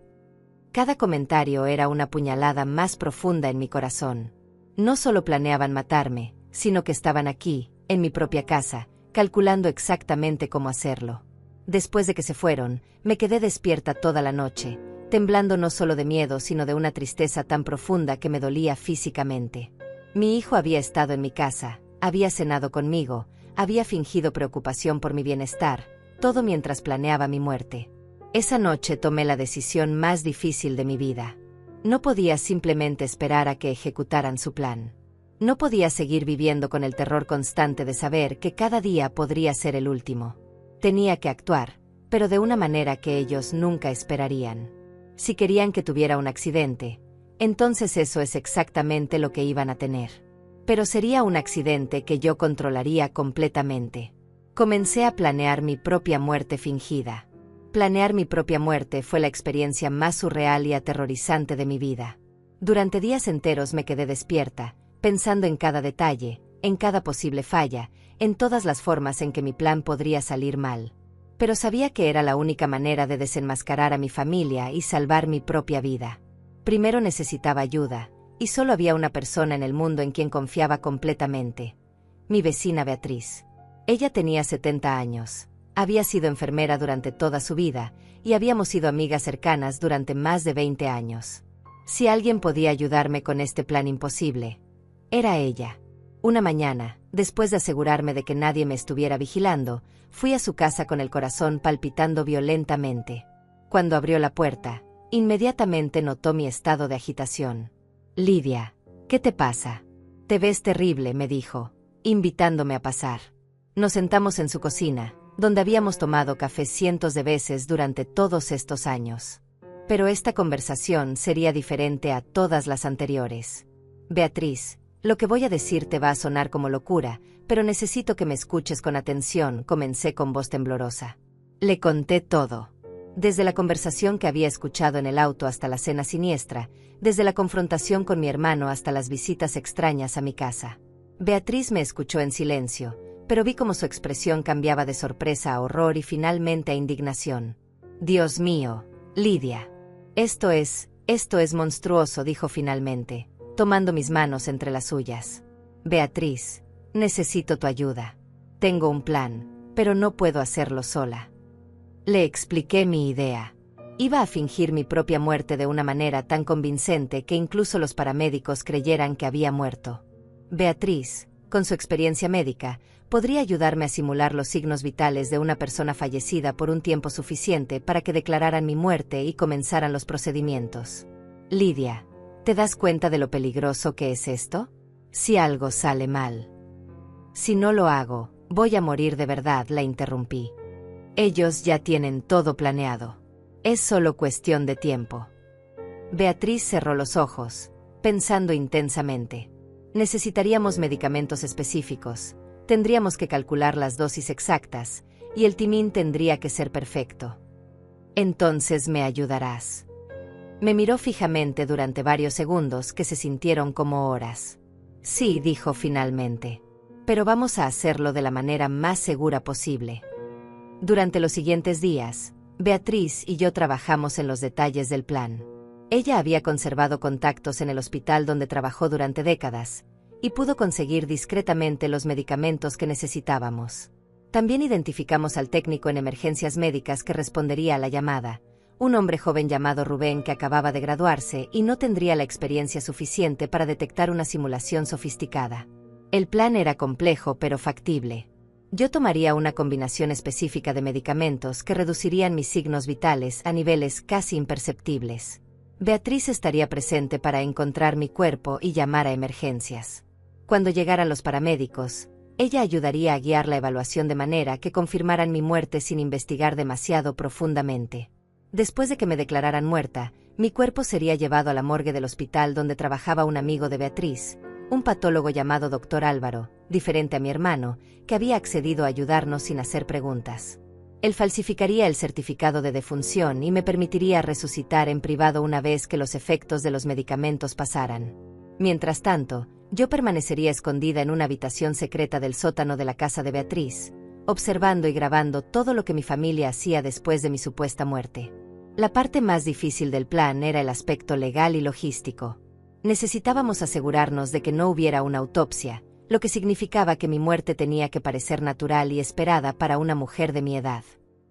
[SPEAKER 1] Cada comentario era una puñalada más profunda en mi corazón. No solo planeaban matarme, sino que estaban aquí, en mi propia casa, calculando exactamente cómo hacerlo. Después de que se fueron, me quedé despierta toda la noche, temblando no solo de miedo sino de una tristeza tan profunda que me dolía físicamente. Mi hijo había estado en mi casa, había cenado conmigo, había fingido preocupación por mi bienestar, todo mientras planeaba mi muerte. Esa noche tomé la decisión más difícil de mi vida. No podía simplemente esperar a que ejecutaran su plan. No podía seguir viviendo con el terror constante de saber que cada día podría ser el último. Tenía que actuar, pero de una manera que ellos nunca esperarían. Si querían que tuviera un accidente, entonces eso es exactamente lo que iban a tener. Pero sería un accidente que yo controlaría completamente. Comencé a planear mi propia muerte fingida. Planear mi propia muerte fue la experiencia más surreal y aterrorizante de mi vida. Durante días enteros me quedé despierta, pensando en cada detalle, en cada posible falla, en todas las formas en que mi plan podría salir mal. Pero sabía que era la única manera de desenmascarar a mi familia y salvar mi propia vida. Primero necesitaba ayuda, y solo había una persona en el mundo en quien confiaba completamente. Mi vecina Beatriz. Ella tenía 70 años. Había sido enfermera durante toda su vida, y habíamos sido amigas cercanas durante más de 20 años. Si alguien podía ayudarme con este plan imposible, era ella. Una mañana, después de asegurarme de que nadie me estuviera vigilando, fui a su casa con el corazón palpitando violentamente. Cuando abrió la puerta, inmediatamente notó mi estado de agitación. «Lidia, ¿qué te pasa? Te ves terrible», me dijo, invitándome a pasar. Nos sentamos en su cocina, donde habíamos tomado café cientos de veces durante todos estos años. Pero esta conversación sería diferente a todas las anteriores. «Beatriz, lo que voy a decirte va a sonar como locura, pero necesito que me escuches con atención», comencé con voz temblorosa. Le conté todo. Desde la conversación que había escuchado en el auto hasta la cena siniestra, desde la confrontación con mi hermano hasta las visitas extrañas a mi casa. Beatriz me escuchó en silencio, pero vi cómo su expresión cambiaba de sorpresa a horror y finalmente a indignación. «Dios mío, Lidia. Esto es monstruoso», dijo finalmente, tomando mis manos entre las suyas. «Beatriz, necesito tu ayuda. Tengo un plan, pero no puedo hacerlo sola». Le expliqué mi idea. Iba a fingir mi propia muerte de una manera tan convincente que incluso los paramédicos creyeran que había muerto. Beatriz, con su experiencia médica, podría ayudarme a simular los signos vitales de una persona fallecida por un tiempo suficiente para que declararan mi muerte y comenzaran los procedimientos. «Lidia, ¿te das cuenta de lo peligroso que es esto? Si algo sale mal». «Si no lo hago, voy a morir de verdad», la interrumpí. «Ellos ya tienen todo planeado. Es solo cuestión de tiempo». Beatriz cerró los ojos, pensando intensamente. Necesitaríamos medicamentos específicos, tendríamos que calcular las dosis exactas, y el timing tendría que ser perfecto. «Entonces me ayudarás». Me miró fijamente durante varios segundos que se sintieron como horas. «Sí», dijo finalmente. «Pero vamos a hacerlo de la manera más segura posible». Durante los siguientes días, Beatriz y yo trabajamos en los detalles del plan. Ella había conservado contactos en el hospital donde trabajó durante décadas, y pudo conseguir discretamente los medicamentos que necesitábamos. También identificamos al técnico en emergencias médicas que respondería a la llamada, un hombre joven llamado Rubén que acababa de graduarse y no tendría la experiencia suficiente para detectar una simulación sofisticada. El plan era complejo pero factible. Yo tomaría una combinación específica de medicamentos que reducirían mis signos vitales a niveles casi imperceptibles. Beatriz estaría presente para encontrar mi cuerpo y llamar a emergencias. Cuando llegaran los paramédicos, ella ayudaría a guiar la evaluación de manera que confirmaran mi muerte sin investigar demasiado profundamente. Después de que me declararan muerta, mi cuerpo sería llevado a la morgue del hospital donde trabajaba un amigo de Beatriz, un patólogo llamado Dr. Álvaro, diferente a mi hermano, que había accedido a ayudarnos sin hacer preguntas. Él falsificaría el certificado de defunción y me permitiría resucitar en privado una vez que los efectos de los medicamentos pasaran. Mientras tanto, yo permanecería escondida en una habitación secreta del sótano de la casa de Beatriz, observando y grabando todo lo que mi familia hacía después de mi supuesta muerte. La parte más difícil del plan era el aspecto legal y logístico. Necesitábamos asegurarnos de que no hubiera una autopsia, lo que significaba que mi muerte tenía que parecer natural y esperada para una mujer de mi edad.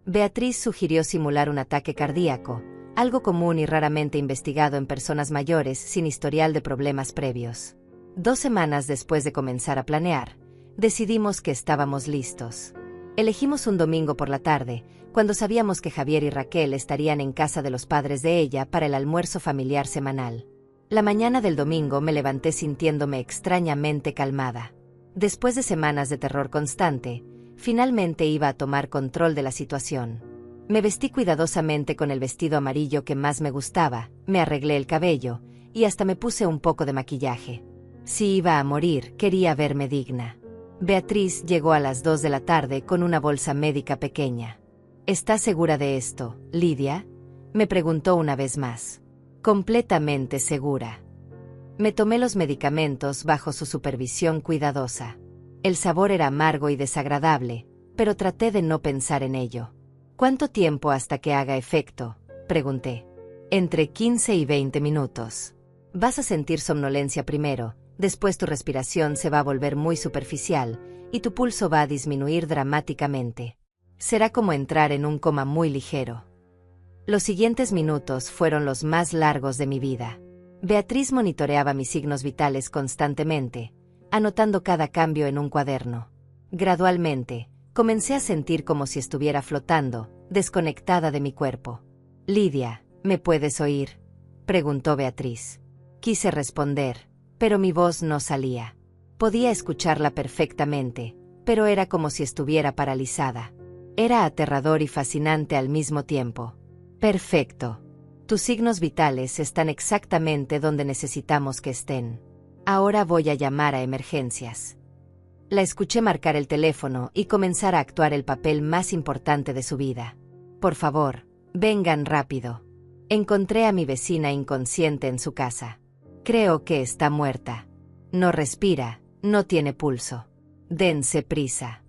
[SPEAKER 1] Beatriz sugirió simular un ataque cardíaco, algo común y raramente investigado en personas mayores sin historial de problemas previos. 2 semanas después de comenzar a planear, decidimos que estábamos listos. Elegimos un domingo por la tarde, cuando sabíamos que Javier y Raquel estarían en casa de los padres de ella para el almuerzo familiar semanal. La mañana del domingo me levanté sintiéndome extrañamente calmada. Después de semanas de terror constante, finalmente iba a tomar control de la situación. Me vestí cuidadosamente con el vestido amarillo que más me gustaba, me arreglé el cabello, y hasta me puse un poco de maquillaje. Si iba a morir, quería verme digna. Beatriz llegó a las 2 de la tarde con una bolsa médica pequeña. ¿Estás segura de esto, Lidia?, me preguntó una vez más. Completamente segura. Me tomé los medicamentos bajo su supervisión cuidadosa. El sabor era amargo y desagradable, pero traté de no pensar en ello. ¿Cuánto tiempo hasta que haga efecto?, pregunté. Entre 15 y 20 minutos. Vas a sentir somnolencia primero, después tu respiración se va a volver muy superficial, y tu pulso va a disminuir dramáticamente. Será como entrar en un coma muy ligero. Los siguientes minutos fueron los más largos de mi vida. Beatriz monitoreaba mis signos vitales constantemente, anotando cada cambio en un cuaderno. Gradualmente, comencé a sentir como si estuviera flotando, desconectada de mi cuerpo. «Lidia, ¿me puedes oír?», preguntó Beatriz. Quise responder, pero mi voz no salía. Podía escucharla perfectamente, pero era como si estuviera paralizada. Era aterrador y fascinante al mismo tiempo. «Perfecto. Tus signos vitales están exactamente donde necesitamos que estén. Ahora voy a llamar a emergencias». La escuché marcar el teléfono y comenzar a actuar el papel más importante de su vida. «Por favor, vengan rápido. Encontré a mi vecina inconsciente en su casa. Creo que está muerta. No respira, no tiene pulso. Dense prisa».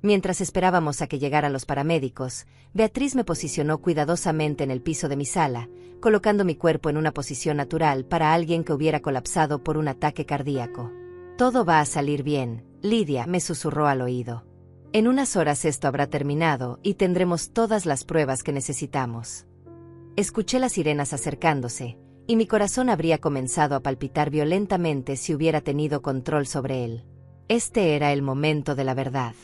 [SPEAKER 1] Mientras esperábamos a que llegaran los paramédicos, Beatriz me posicionó cuidadosamente en el piso de mi sala, colocando mi cuerpo en una posición natural para alguien que hubiera colapsado por un ataque cardíaco. «Todo va a salir bien», Lidia me susurró al oído. «En unas horas esto habrá terminado y tendremos todas las pruebas que necesitamos». Escuché las sirenas acercándose, y mi corazón habría comenzado a palpitar violentamente si hubiera tenido control sobre él. Este era el momento de la verdad.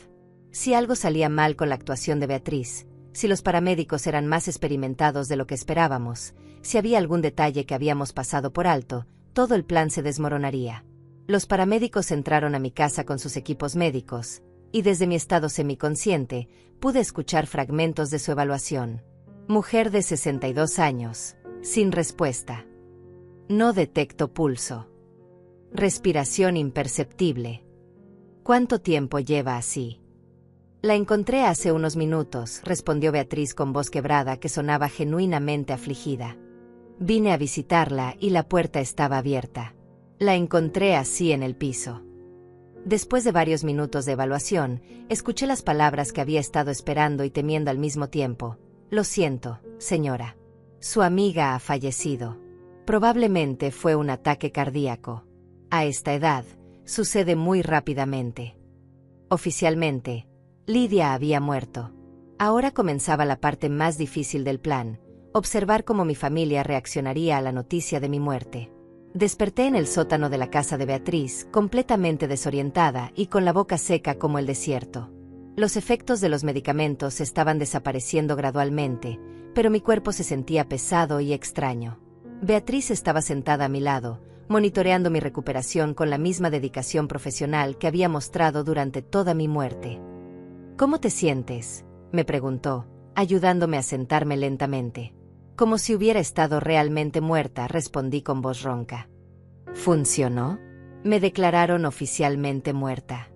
[SPEAKER 1] Si algo salía mal con la actuación de Beatriz, si los paramédicos eran más experimentados de lo que esperábamos, si había algún detalle que habíamos pasado por alto, todo el plan se desmoronaría. Los paramédicos entraron a mi casa con sus equipos médicos, y desde mi estado semiconsciente, pude escuchar fragmentos de su evaluación. Mujer de 62 años, sin respuesta. No detecto pulso. Respiración imperceptible. ¿Cuánto tiempo lleva así? La encontré hace unos minutos, respondió Beatriz con voz quebrada que sonaba genuinamente afligida. Vine a visitarla y la puerta estaba abierta. La encontré así en el piso. Después de varios minutos de evaluación, escuché las palabras que había estado esperando y temiendo al mismo tiempo. «Lo siento, señora. Su amiga ha fallecido. Probablemente fue un ataque cardíaco. A esta edad, sucede muy rápidamente». Oficialmente, Lidia había muerto. Ahora comenzaba la parte más difícil del plan, observar cómo mi familia reaccionaría a la noticia de mi muerte. Desperté en el sótano de la casa de Beatriz, completamente desorientada y con la boca seca como el desierto. Los efectos de los medicamentos estaban desapareciendo gradualmente, pero mi cuerpo se sentía pesado y extraño. Beatriz estaba sentada a mi lado, monitoreando mi recuperación con la misma dedicación profesional que había mostrado durante toda mi muerte. «¿Cómo te sientes?», me preguntó, ayudándome a sentarme lentamente. Como si hubiera estado realmente muerta, respondí con voz ronca. «¿Funcionó?». Me declararon oficialmente muerta.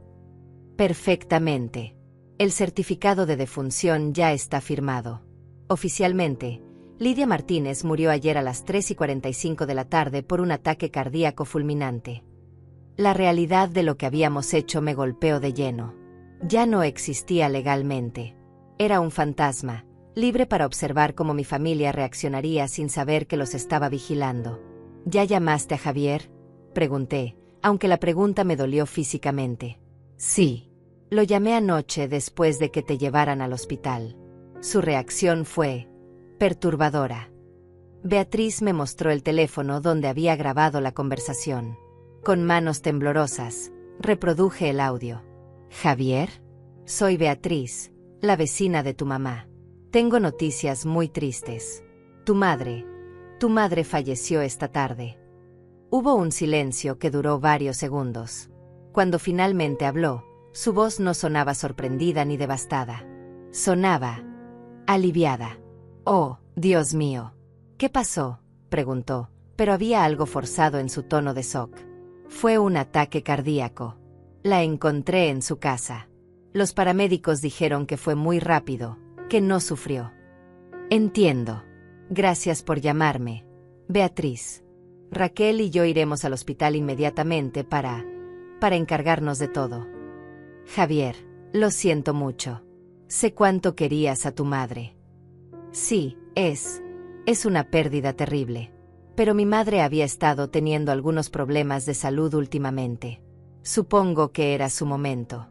[SPEAKER 1] «Perfectamente. El certificado de defunción ya está firmado. Oficialmente, Lidia Martínez murió ayer a las 3:45 de la tarde por un ataque cardíaco fulminante». La realidad de lo que habíamos hecho me golpeó de lleno. Ya no existía legalmente. Era un fantasma, libre para observar cómo mi familia reaccionaría sin saber que los estaba vigilando. «¿Ya llamaste a Javier?», pregunté, aunque la pregunta me dolió físicamente. «Sí. Lo llamé anoche después de que te llevaran al hospital». Su reacción fue perturbadora. Beatriz me mostró el teléfono donde había grabado la conversación. Con manos temblorosas, reproduje el audio. «¿Javier? Soy Beatriz, la vecina de tu mamá. Tengo noticias muy tristes. Tu madre falleció esta tarde». Hubo un silencio que duró varios segundos. Cuando finalmente habló, su voz no sonaba sorprendida ni devastada. Sonaba aliviada. «Oh, Dios mío». «¿Qué pasó?», preguntó, pero había algo forzado en su tono de shock. «Fue un ataque cardíaco. La encontré en su casa. Los paramédicos dijeron que fue muy rápido, que no sufrió». «Entiendo. Gracias por llamarme, Beatriz. Raquel y yo iremos al hospital inmediatamente para encargarnos de todo». «Javier, lo siento mucho. Sé cuánto querías a tu madre». «Sí, es una pérdida terrible. Pero mi madre había estado teniendo algunos problemas de salud últimamente. Supongo que era su momento».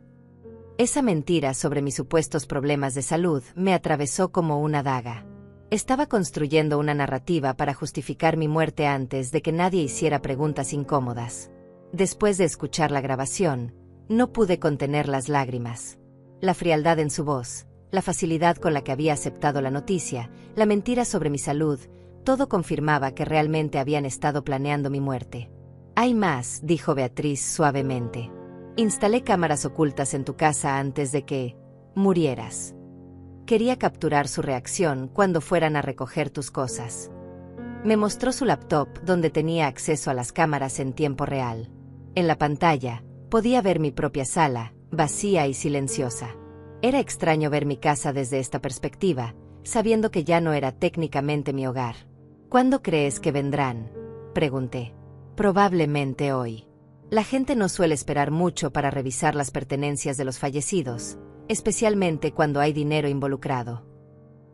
[SPEAKER 1] Esa mentira sobre mis supuestos problemas de salud me atravesó como una daga. Estaba construyendo una narrativa para justificar mi muerte antes de que nadie hiciera preguntas incómodas. Después de escuchar la grabación, no pude contener las lágrimas. La frialdad en su voz, la facilidad con la que había aceptado la noticia, la mentira sobre mi salud, todo confirmaba que realmente habían estado planeando mi muerte. «Hay más», dijo Beatriz suavemente. «Instalé cámaras ocultas en tu casa antes de que murieras. Quería capturar su reacción cuando fueran a recoger tus cosas». Me mostró su laptop donde tenía acceso a las cámaras en tiempo real. En la pantalla, podía ver mi propia sala, vacía y silenciosa. Era extraño ver mi casa desde esta perspectiva, sabiendo que ya no era técnicamente mi hogar. «¿Cuándo crees que vendrán?», pregunté. «Probablemente hoy». La gente no suele esperar mucho para revisar las pertenencias de los fallecidos, especialmente cuando hay dinero involucrado.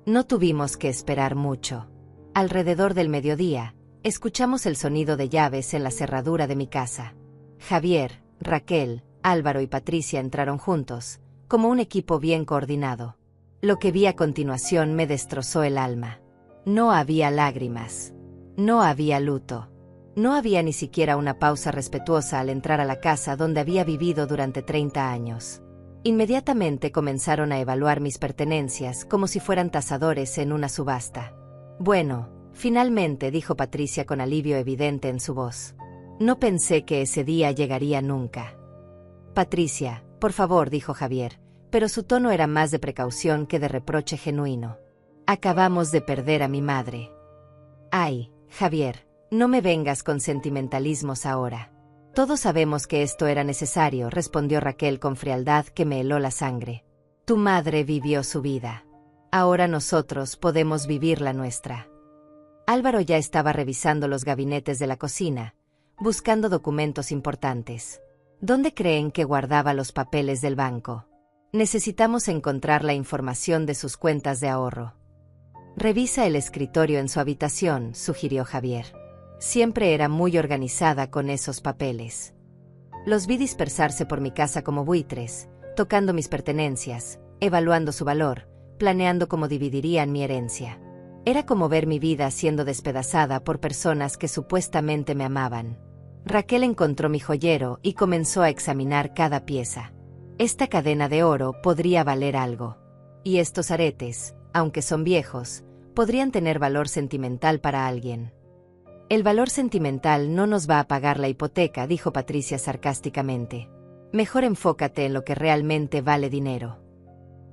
[SPEAKER 1] No tuvimos que esperar mucho. Alrededor del mediodía, escuchamos el sonido de llaves en la cerradura de mi casa. Javier, Raquel, Álvaro y Patricia entraron juntos, como un equipo bien coordinado. Lo que vi a continuación me destrozó el alma. No había lágrimas. No había luto. No había ni siquiera una pausa respetuosa al entrar a la casa donde había vivido durante 30 años. Inmediatamente comenzaron a evaluar mis pertenencias como si fueran tasadores en una subasta. «Bueno, finalmente», dijo Patricia con alivio evidente en su voz. «No pensé que ese día llegaría nunca». «Patricia, por favor», dijo Javier, pero su tono era más de precaución que de reproche genuino. «Acabamos de perder a mi madre». «Ay, Javier, no me vengas con sentimentalismos ahora. Todos sabemos que esto era necesario», respondió Raquel con frialdad que me heló la sangre. «Tu madre vivió su vida. Ahora nosotros podemos vivir la nuestra». Álvaro ya estaba revisando los gabinetes de la cocina, buscando documentos importantes. «¿Dónde creen que guardaba los papeles del banco? Necesitamos encontrar la información de sus cuentas de ahorro». «Revisa el escritorio en su habitación», sugirió Javier. Siempre era muy organizada con esos papeles. Los vi dispersarse por mi casa como buitres, tocando mis pertenencias, evaluando su valor, planeando cómo dividirían mi herencia. Era como ver mi vida siendo despedazada por personas que supuestamente me amaban. Raquel encontró mi joyero y comenzó a examinar cada pieza. «Esta cadena de oro podría valer algo. Y estos aretes, aunque son viejos, podrían tener valor sentimental para alguien». «El valor sentimental no nos va a pagar la hipoteca», dijo Patricia sarcásticamente. «Mejor enfócate en lo que realmente vale dinero».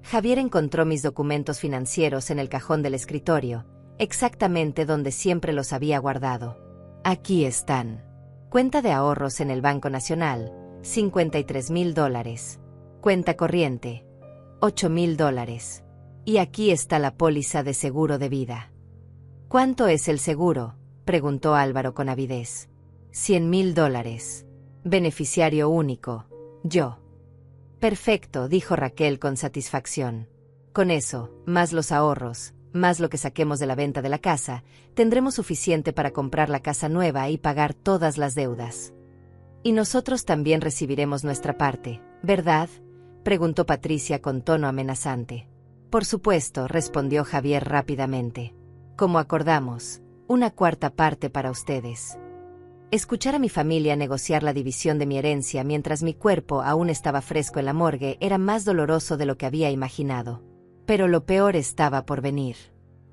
[SPEAKER 1] Javier encontró mis documentos financieros en el cajón del escritorio, exactamente donde siempre los había guardado. «Aquí están. Cuenta de ahorros en el Banco Nacional, $53,000. Cuenta corriente, $8,000. Y aquí está la póliza de seguro de vida». «¿Cuánto es el seguro?», preguntó Álvaro con avidez. $100,000. Beneficiario único, yo». «Perfecto», dijo Raquel con satisfacción. «Con eso, más los ahorros, más lo que saquemos de la venta de la casa, tendremos suficiente para comprar la casa nueva y pagar todas las deudas». «Y nosotros también recibiremos nuestra parte, ¿verdad?», preguntó Patricia con tono amenazante. «Por supuesto», respondió Javier rápidamente. «Como acordamos, una cuarta parte para ustedes». Escuchar a mi familia negociar la división de mi herencia mientras mi cuerpo aún estaba fresco en la morgue era más doloroso de lo que había imaginado. Pero lo peor estaba por venir.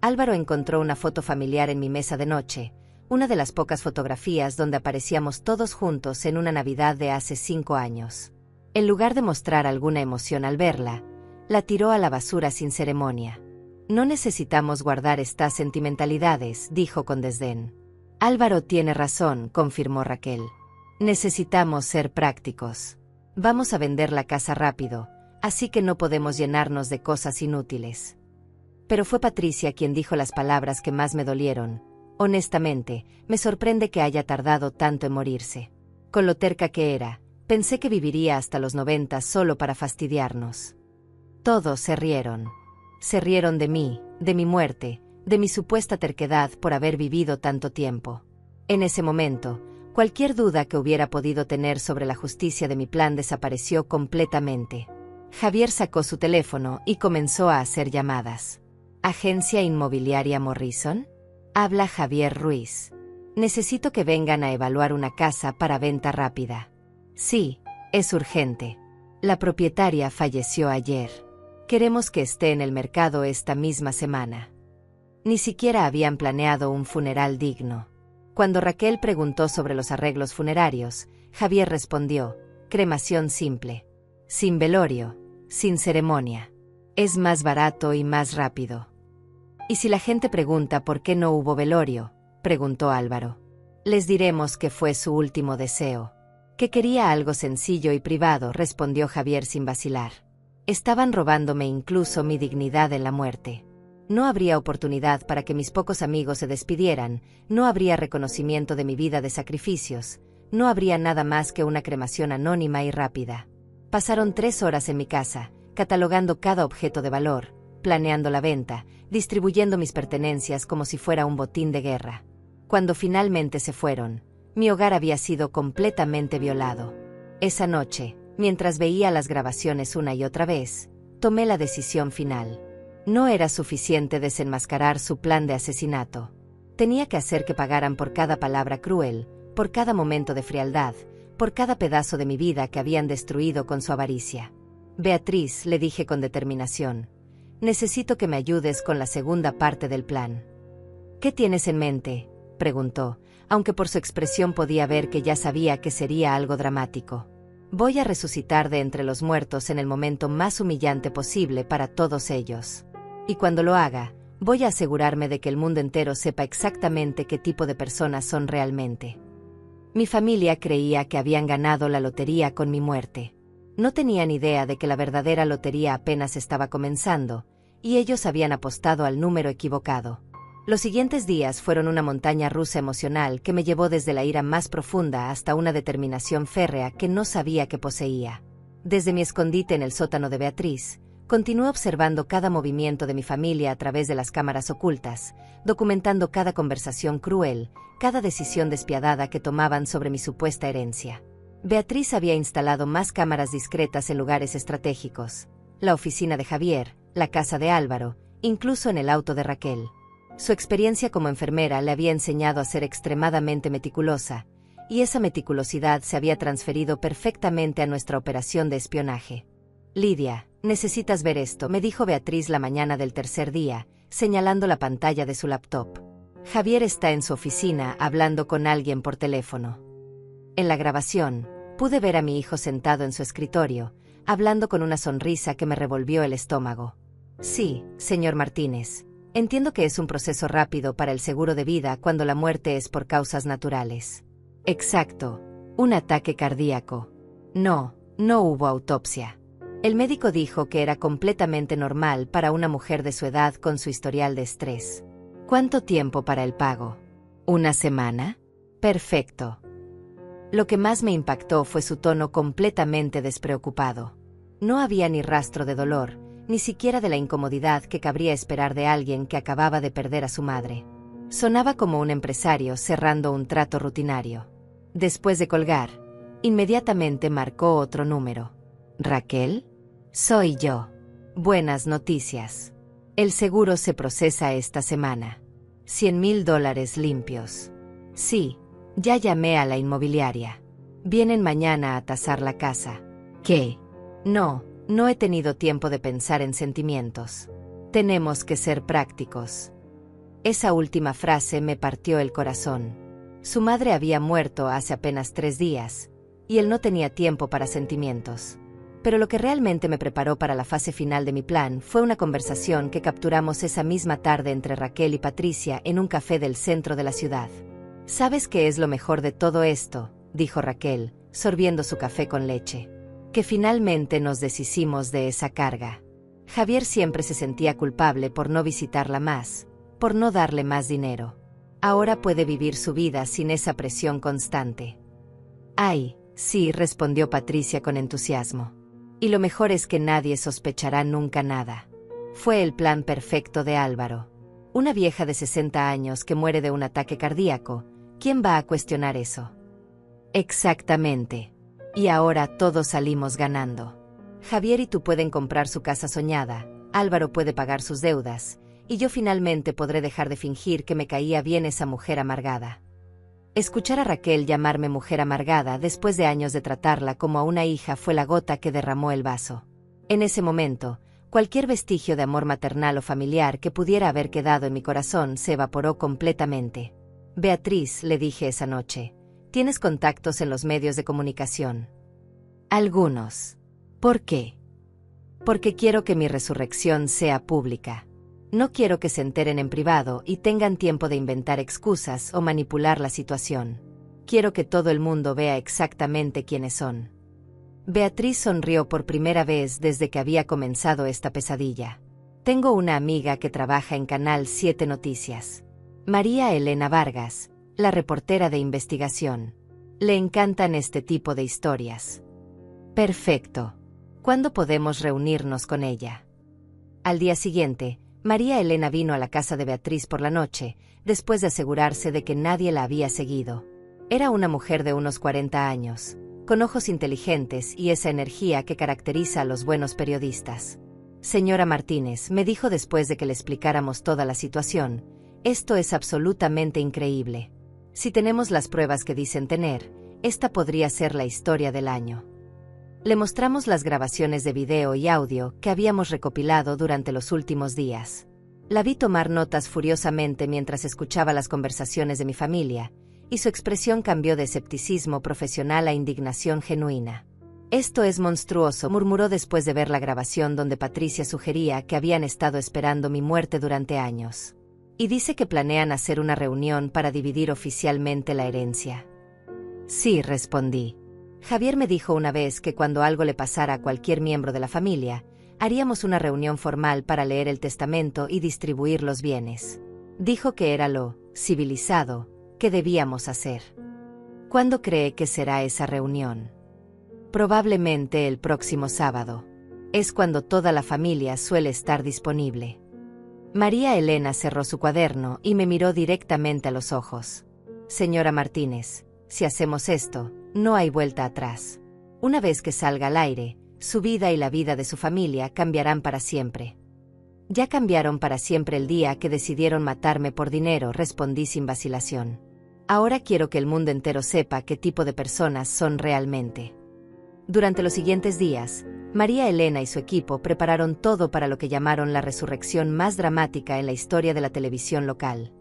[SPEAKER 1] Álvaro encontró una foto familiar en mi mesa de noche, una de las pocas fotografías donde aparecíamos todos juntos en una Navidad de hace 5 años. En lugar de mostrar alguna emoción al verla, la tiró a la basura sin ceremonia. «No necesitamos guardar estas sentimentalidades», dijo con desdén. «Álvaro tiene razón», confirmó Raquel. «Necesitamos ser prácticos. Vamos a vender la casa rápido, así que no podemos llenarnos de cosas inútiles». Pero fue Patricia quien dijo las palabras que más me dolieron. «Honestamente, me sorprende que haya tardado tanto en morirse. Con lo terca que era, pensé que viviría hasta los 90 solo para fastidiarnos». Todos se rieron. Se rieron de mí, de mi muerte, de mi supuesta terquedad por haber vivido tanto tiempo. En ese momento, cualquier duda que hubiera podido tener sobre la justicia de mi plan desapareció completamente. Javier sacó su teléfono y comenzó a hacer llamadas. ¿Agencia inmobiliaria Morrison? Habla Javier Ruiz. Necesito que vengan a evaluar una casa para venta rápida. Sí, es urgente. La propietaria falleció ayer. Queremos que esté en el mercado esta misma semana. Ni siquiera habían planeado un funeral digno. Cuando Raquel preguntó sobre los arreglos funerarios, Javier respondió: cremación simple. Sin velorio, sin ceremonia. Es más barato y más rápido. ¿Y si la gente pregunta por qué no hubo velorio?, preguntó Álvaro. Les diremos que fue su último deseo. Que quería algo sencillo y privado, respondió Javier sin vacilar. Estaban robándome incluso mi dignidad en la muerte. No habría oportunidad para que mis pocos amigos se despidieran, no habría reconocimiento de mi vida de sacrificios, no habría nada más que una cremación anónima y rápida. Pasaron 3 horas en mi casa, catalogando cada objeto de valor, planeando la venta, distribuyendo mis pertenencias como si fuera un botín de guerra. Cuando finalmente se fueron, mi hogar había sido completamente violado. Esa noche, mientras veía las grabaciones una y otra vez, tomé la decisión final. No era suficiente desenmascarar su plan de asesinato. Tenía que hacer que pagaran por cada palabra cruel, por cada momento de frialdad, por cada pedazo de mi vida que habían destruido con su avaricia. Beatriz, le dije con determinación, necesito que me ayudes con la segunda parte del plan. ¿Qué tienes en mente?, preguntó, aunque por su expresión podía ver que ya sabía que sería algo dramático. Voy a resucitar de entre los muertos en el momento más humillante posible para todos ellos. Y cuando lo haga, voy a asegurarme de que el mundo entero sepa exactamente qué tipo de personas son realmente. Mi familia creía que habían ganado la lotería con mi muerte. No tenían idea de que la verdadera lotería apenas estaba comenzando, y ellos habían apostado al número equivocado. Los siguientes días fueron una montaña rusa emocional que me llevó desde la ira más profunda hasta una determinación férrea que no sabía que poseía. Desde mi escondite en el sótano de Beatriz, continué observando cada movimiento de mi familia a través de las cámaras ocultas, documentando cada conversación cruel, cada decisión despiadada que tomaban sobre mi supuesta herencia. Beatriz había instalado más cámaras discretas en lugares estratégicos: la oficina de Javier, la casa de Álvaro, incluso en el auto de Raquel. Su experiencia como enfermera le había enseñado a ser extremadamente meticulosa, y esa meticulosidad se había transferido perfectamente a nuestra operación de espionaje. Lidia, necesitas ver esto, me dijo Beatriz la mañana del tercer día, señalando la pantalla de su laptop. Javier está en su oficina hablando con alguien por teléfono. En la grabación, pude ver a mi hijo sentado en su escritorio, hablando con una sonrisa que me revolvió el estómago. Sí, señor Martínez. Entiendo que es un proceso rápido para el seguro de vida cuando la muerte es por causas naturales. Exacto, un ataque cardíaco. No hubo autopsia. El médico dijo que era completamente normal para una mujer de su edad con su historial de estrés. ¿Cuánto tiempo para el pago? ¿Una semana? Perfecto. Lo que más me impactó fue su tono completamente despreocupado. No había ni rastro de dolor, ni siquiera de la incomodidad que cabría esperar de alguien que acababa de perder a su madre. Sonaba como un empresario cerrando un trato rutinario. Después de colgar, inmediatamente marcó otro número. ¿Raquel? Soy yo. Buenas noticias. El seguro se procesa esta semana. $100,000 limpios. Sí, ya llamé a la inmobiliaria. Vienen mañana a tasar la casa. ¿Qué? No he tenido tiempo de pensar en sentimientos. Tenemos que ser prácticos. Esa última frase me partió el corazón. Su madre había muerto hace apenas 3 días, y él no tenía tiempo para sentimientos. Pero lo que realmente me preparó para la fase final de mi plan fue una conversación que capturamos esa misma tarde entre Raquel y Patricia en un café del centro de la ciudad. ¿Sabes qué es lo mejor de todo esto?, dijo Raquel, sorbiendo su café con leche. Que finalmente nos deshicimos de esa carga. Javier siempre se sentía culpable por no visitarla más, por no darle más dinero. Ahora puede vivir su vida sin esa presión constante. Ay, sí, respondió Patricia con entusiasmo. Y lo mejor es que nadie sospechará nunca nada. Fue el plan perfecto de Álvaro. Una vieja de 60 años que muere de un ataque cardíaco, ¿quién va a cuestionar eso? Exactamente. Y ahora todos salimos ganando. Javier y tú pueden comprar su casa soñada, Álvaro puede pagar sus deudas, y yo finalmente podré dejar de fingir que me caía bien esa mujer amargada. Escuchar a Raquel llamarme mujer amargada después de años de tratarla como a una hija fue la gota que derramó el vaso. En ese momento, cualquier vestigio de amor maternal o familiar que pudiera haber quedado en mi corazón se evaporó completamente. Beatriz, le dije esa noche, ¿tienes contactos en los medios de comunicación? Algunos. ¿Por qué? Porque quiero que mi resurrección sea pública. No quiero que se enteren en privado y tengan tiempo de inventar excusas o manipular la situación. Quiero que todo el mundo vea exactamente quiénes son. Beatriz sonrió por primera vez desde que había comenzado esta pesadilla. Tengo una amiga que trabaja en Canal 7 Noticias. María Elena Vargas, la reportera de investigación. Le encantan este tipo de historias. Perfecto. ¿Cuándo podemos reunirnos con ella? Al día siguiente, María Elena vino a la casa de Beatriz por la noche, después de asegurarse de que nadie la había seguido. Era una mujer de unos 40 años, con ojos inteligentes y esa energía que caracteriza a los buenos periodistas. Señora Martínez, me dijo después de que le explicáramos toda la situación, esto es absolutamente increíble. Si tenemos las pruebas que dicen tener, esta podría ser la historia del año. Le mostramos las grabaciones de video y audio que habíamos recopilado durante los últimos días. La vi tomar notas furiosamente mientras escuchaba las conversaciones de mi familia, y su expresión cambió de escepticismo profesional a indignación genuina. Esto es monstruoso, murmuró después de ver la grabación donde Patricia sugería que habían estado esperando mi muerte durante años. Y dice que planean hacer una reunión para dividir oficialmente la herencia. Sí, respondí. Javier me dijo una vez que cuando algo le pasara a cualquier miembro de la familia, haríamos una reunión formal para leer el testamento y distribuir los bienes. Dijo que era lo civilizado que debíamos hacer. ¿Cuándo cree que será esa reunión? Probablemente el próximo sábado. Es cuando toda la familia suele estar disponible. María Elena cerró su cuaderno y me miró directamente a los ojos. Señora Martínez, si hacemos esto, no hay vuelta atrás. Una vez que salga al aire, su vida y la vida de su familia cambiarán para siempre. Ya cambiaron para siempre el día que decidieron matarme por dinero, respondí sin vacilación. Ahora quiero que el mundo entero sepa qué tipo de personas son realmente. Durante los siguientes días, María Elena y su equipo prepararon todo para lo que llamaron la resurrección más dramática en la historia de la televisión local.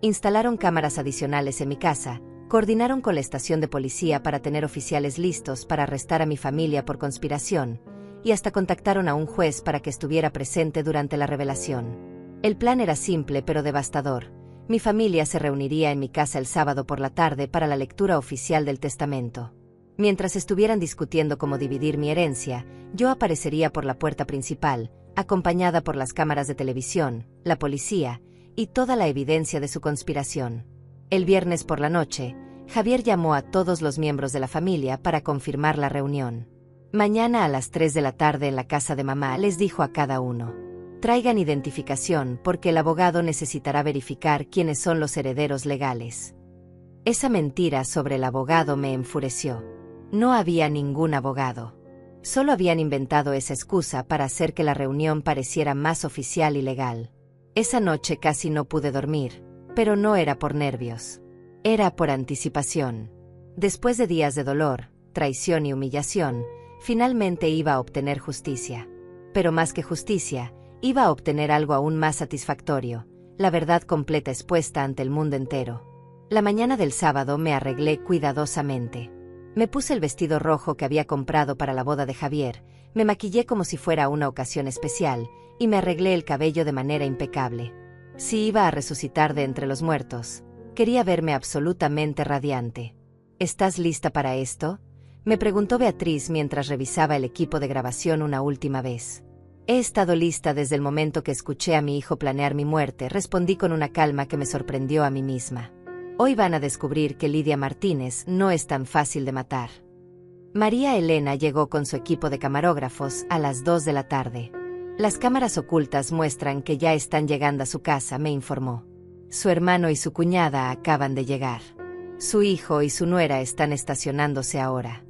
[SPEAKER 1] Instalaron cámaras adicionales en mi casa, coordinaron con la estación de policía para tener oficiales listos para arrestar a mi familia por conspiración, y hasta contactaron a un juez para que estuviera presente durante la revelación. El plan era simple pero devastador. Mi familia se reuniría en mi casa el sábado por la tarde para la lectura oficial del testamento. Mientras estuvieran discutiendo cómo dividir mi herencia, yo aparecería por la puerta principal, acompañada por las cámaras de televisión, la policía, y toda la evidencia de su conspiración. El viernes por la noche, Javier llamó a todos los miembros de la familia para confirmar la reunión. Mañana a las 3 de la tarde en la casa de mamá, les dijo a cada uno. Traigan identificación porque el abogado necesitará verificar quiénes son los herederos legales. Esa mentira sobre el abogado me enfureció. No había ningún abogado. Solo habían inventado esa excusa para hacer que la reunión pareciera más oficial y legal. Esa noche casi no pude dormir, pero no era por nervios. Era por anticipación. Después de días de dolor, traición y humillación, finalmente iba a obtener justicia. Pero más que justicia, iba a obtener algo aún más satisfactorio, la verdad completa expuesta ante el mundo entero. La mañana del sábado me arreglé cuidadosamente. Me puse el vestido rojo que había comprado para la boda de Javier, me maquillé como si fuera una ocasión especial, y me arreglé el cabello de manera impecable. Si iba a resucitar de entre los muertos, quería verme absolutamente radiante. ¿Estás lista para esto?, me preguntó Beatriz mientras revisaba el equipo de grabación una última vez. He estado lista desde el momento que escuché a mi hijo planear mi muerte, respondí con una calma que me sorprendió a mí misma. Hoy van a descubrir que Lidia Martínez no es tan fácil de matar. María Elena llegó con su equipo de camarógrafos a las 2 de la tarde. Las cámaras ocultas muestran que ya están llegando a su casa, me informó. Su hermano y su cuñada acaban de llegar. Su hijo y su nuera están estacionándose ahora.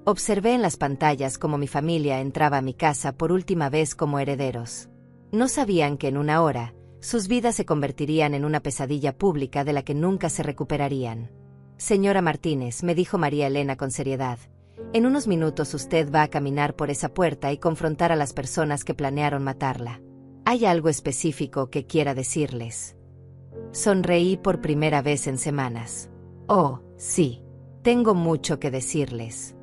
[SPEAKER 1] Observé en las pantallas cómo mi familia entraba a mi casa por última vez como herederos. No sabían que en una hora, sus vidas se convertirían en una pesadilla pública de la que nunca se recuperarían. Señora Martínez, me dijo María Elena con seriedad, en unos minutos usted va a caminar por esa puerta y confrontar a las personas que planearon matarla. ¿Hay algo específico que quiera decirles? Sonreí por primera vez en semanas. Oh, sí. Tengo mucho que decirles.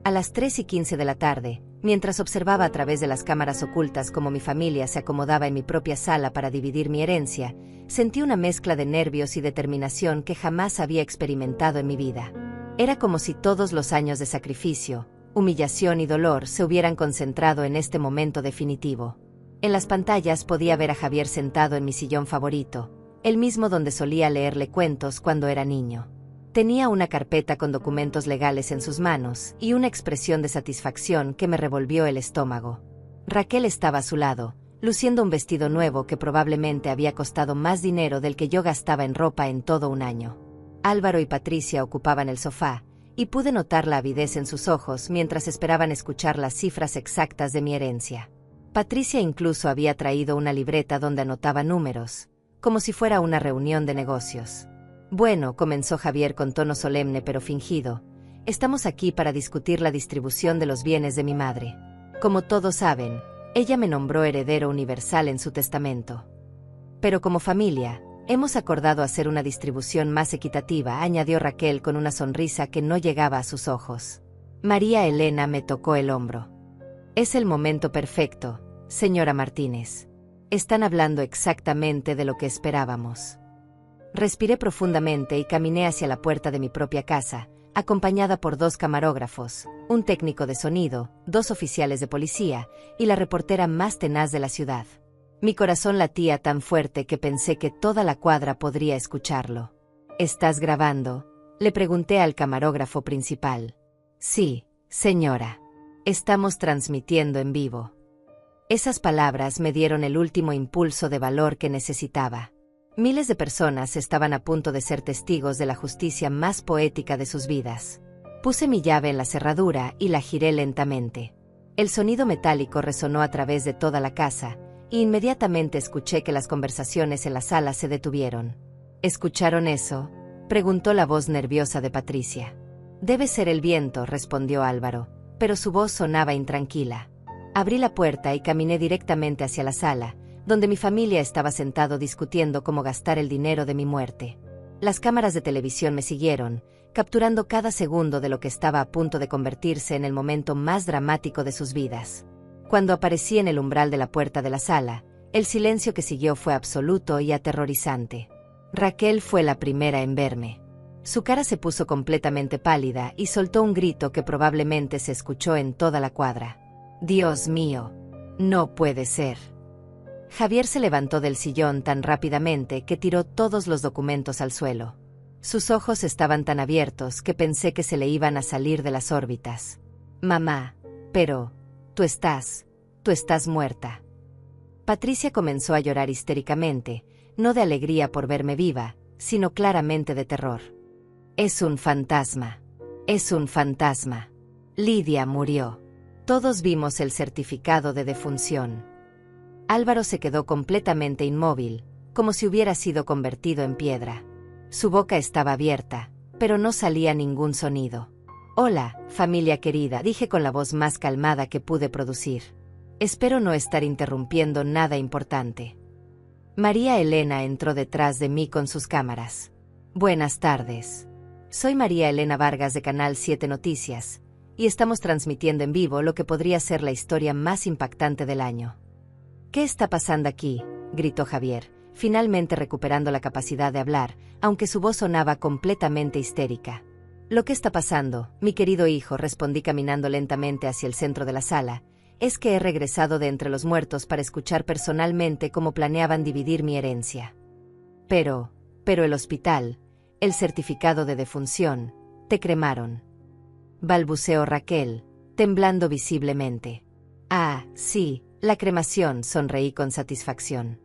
[SPEAKER 1] A las 3:15 de la tarde, mientras observaba a través de las cámaras ocultas cómo mi familia se acomodaba en mi propia sala para dividir mi herencia, sentí una mezcla de nervios y determinación que jamás había experimentado en mi vida. Era como si todos los años de sacrificio, humillación y dolor se hubieran concentrado en este momento definitivo. En las pantallas podía ver a Javier sentado en mi sillón favorito, el mismo donde solía leerle cuentos cuando era niño. Tenía una carpeta con documentos legales en sus manos y una expresión de satisfacción que me revolvió el estómago. Raquel estaba a su lado, luciendo un vestido nuevo que probablemente había costado más dinero del que yo gastaba en ropa en todo un año. Álvaro y Patricia ocupaban el sofá, y pude notar la avidez en sus ojos mientras esperaban escuchar las cifras exactas de mi herencia. Patricia incluso había traído una libreta donde anotaba números, como si fuera una reunión de negocios. Bueno, comenzó Javier con tono solemne pero fingido, estamos aquí para discutir la distribución de los bienes de mi madre. Como todos saben, ella me nombró heredero universal en su testamento. Pero como familia, hemos acordado hacer una distribución más equitativa, añadió Raquel con una sonrisa que no llegaba a sus ojos. María Elena me tocó el hombro. Es el momento perfecto, señora Martínez. Están hablando exactamente de lo que esperábamos. Respiré profundamente y caminé hacia la puerta de mi propia casa, acompañada por 2 camarógrafos, un técnico de sonido, 2 oficiales de policía y la reportera más tenaz de la ciudad. Mi corazón latía tan fuerte que pensé que toda la cuadra podría escucharlo. ¿Estás grabando?, le pregunté al camarógrafo principal. Sí, señora. Estamos transmitiendo en vivo. Esas palabras me dieron el último impulso de valor que necesitaba. Miles de personas estaban a punto de ser testigos de la justicia más poética de sus vidas. Puse mi llave en la cerradura y la giré lentamente. El sonido metálico resonó a través de toda la casa, e inmediatamente escuché que las conversaciones en la sala se detuvieron. ¿Escucharon eso?, preguntó la voz nerviosa de Patricia. Debe ser el viento, respondió Álvaro, pero su voz sonaba intranquila. Abrí la puerta y caminé directamente hacia la sala, donde mi familia estaba sentado discutiendo cómo gastar el dinero de mi muerte. Las cámaras de televisión me siguieron, capturando cada segundo de lo que estaba a punto de convertirse en el momento más dramático de sus vidas. Cuando aparecí en el umbral de la puerta de la sala, el silencio que siguió fue absoluto y aterrorizante. Raquel fue la primera en verme. Su cara se puso completamente pálida y soltó un grito que probablemente se escuchó en toda la cuadra. «Dios mío, no puede ser». Javier se levantó del sillón tan rápidamente que tiró todos los documentos al suelo. Sus ojos estaban tan abiertos que pensé que se le iban a salir de las órbitas. «Mamá, pero, tú estás muerta». Patricia comenzó a llorar histéricamente, no de alegría por verme viva, sino claramente de terror. «Es un fantasma. Es un fantasma. Lidia murió». Todos vimos el certificado de defunción. Álvaro se quedó completamente inmóvil, como si hubiera sido convertido en piedra. Su boca estaba abierta, pero no salía ningún sonido. «Hola, familia querida», dije con la voz más calmada que pude producir. «Espero no estar interrumpiendo nada importante». María Elena entró detrás de mí con sus cámaras. «Buenas tardes. Soy María Elena Vargas de Canal 7 Noticias, y estamos transmitiendo en vivo lo que podría ser la historia más impactante del año». «¿Qué está pasando aquí?», gritó Javier, finalmente recuperando la capacidad de hablar, aunque su voz sonaba completamente histérica. «Lo que está pasando, mi querido hijo», respondí caminando lentamente hacia el centro de la sala, «es que he regresado de entre los muertos para escuchar personalmente cómo planeaban dividir mi herencia». Pero el hospital, el certificado de defunción, te cremaron», balbuceó Raquel, temblando visiblemente. «Ah, sí, la cremación», sonreí con satisfacción.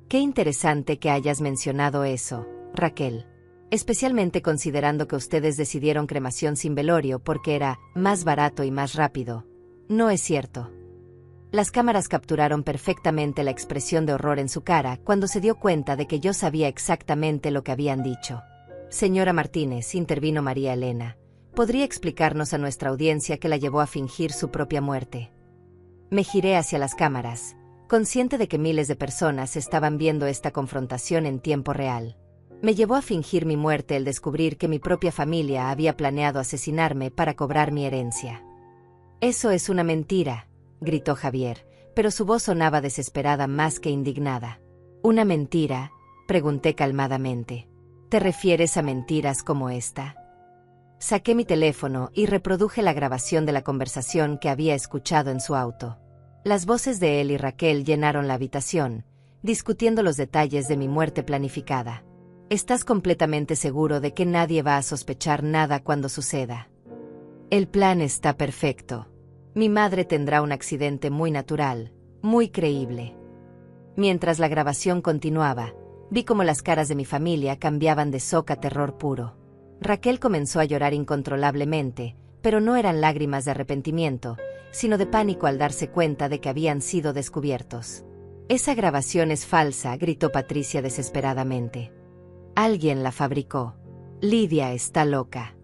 [SPEAKER 1] «Qué interesante que hayas mencionado eso, Raquel. especialmente considerando que ustedes decidieron cremación sin velorio porque era más barato y más rápido. No es cierto. Las cámaras capturaron perfectamente la expresión de horror en su cara cuando se dio cuenta de que yo sabía exactamente lo que habían dicho. Señora Martínez, intervino María Elena, ¿podría explicarnos a nuestra audiencia qué la llevó a fingir su propia muerte? Me giré hacia las cámaras, consciente de que miles de personas estaban viendo esta confrontación en tiempo real. Me llevó a fingir mi muerte el descubrir que mi propia familia había planeado asesinarme para cobrar mi herencia. Eso es una mentira, gritó Javier, pero su voz sonaba desesperada más que indignada. ¿Una mentira?, pregunté calmadamente. ¿Te refieres a mentiras como esta? Saqué mi teléfono y reproduje la grabación de la conversación que había escuchado en su auto. Las voces de él y Raquel llenaron la habitación, discutiendo los detalles de mi muerte planificada. ¿Estás completamente seguro de que nadie va a sospechar nada cuando suceda? El plan está perfecto. Mi madre tendrá un accidente muy natural, muy creíble. Mientras la grabación continuaba, vi cómo las caras de mi familia cambiaban de shock a terror puro. Raquel comenzó a llorar incontrolablemente, pero no eran lágrimas de arrepentimiento, sino de pánico al darse cuenta de que habían sido descubiertos. «Esa grabación es falsa», gritó Patricia desesperadamente. «Alguien la fabricó. Lidia está loca».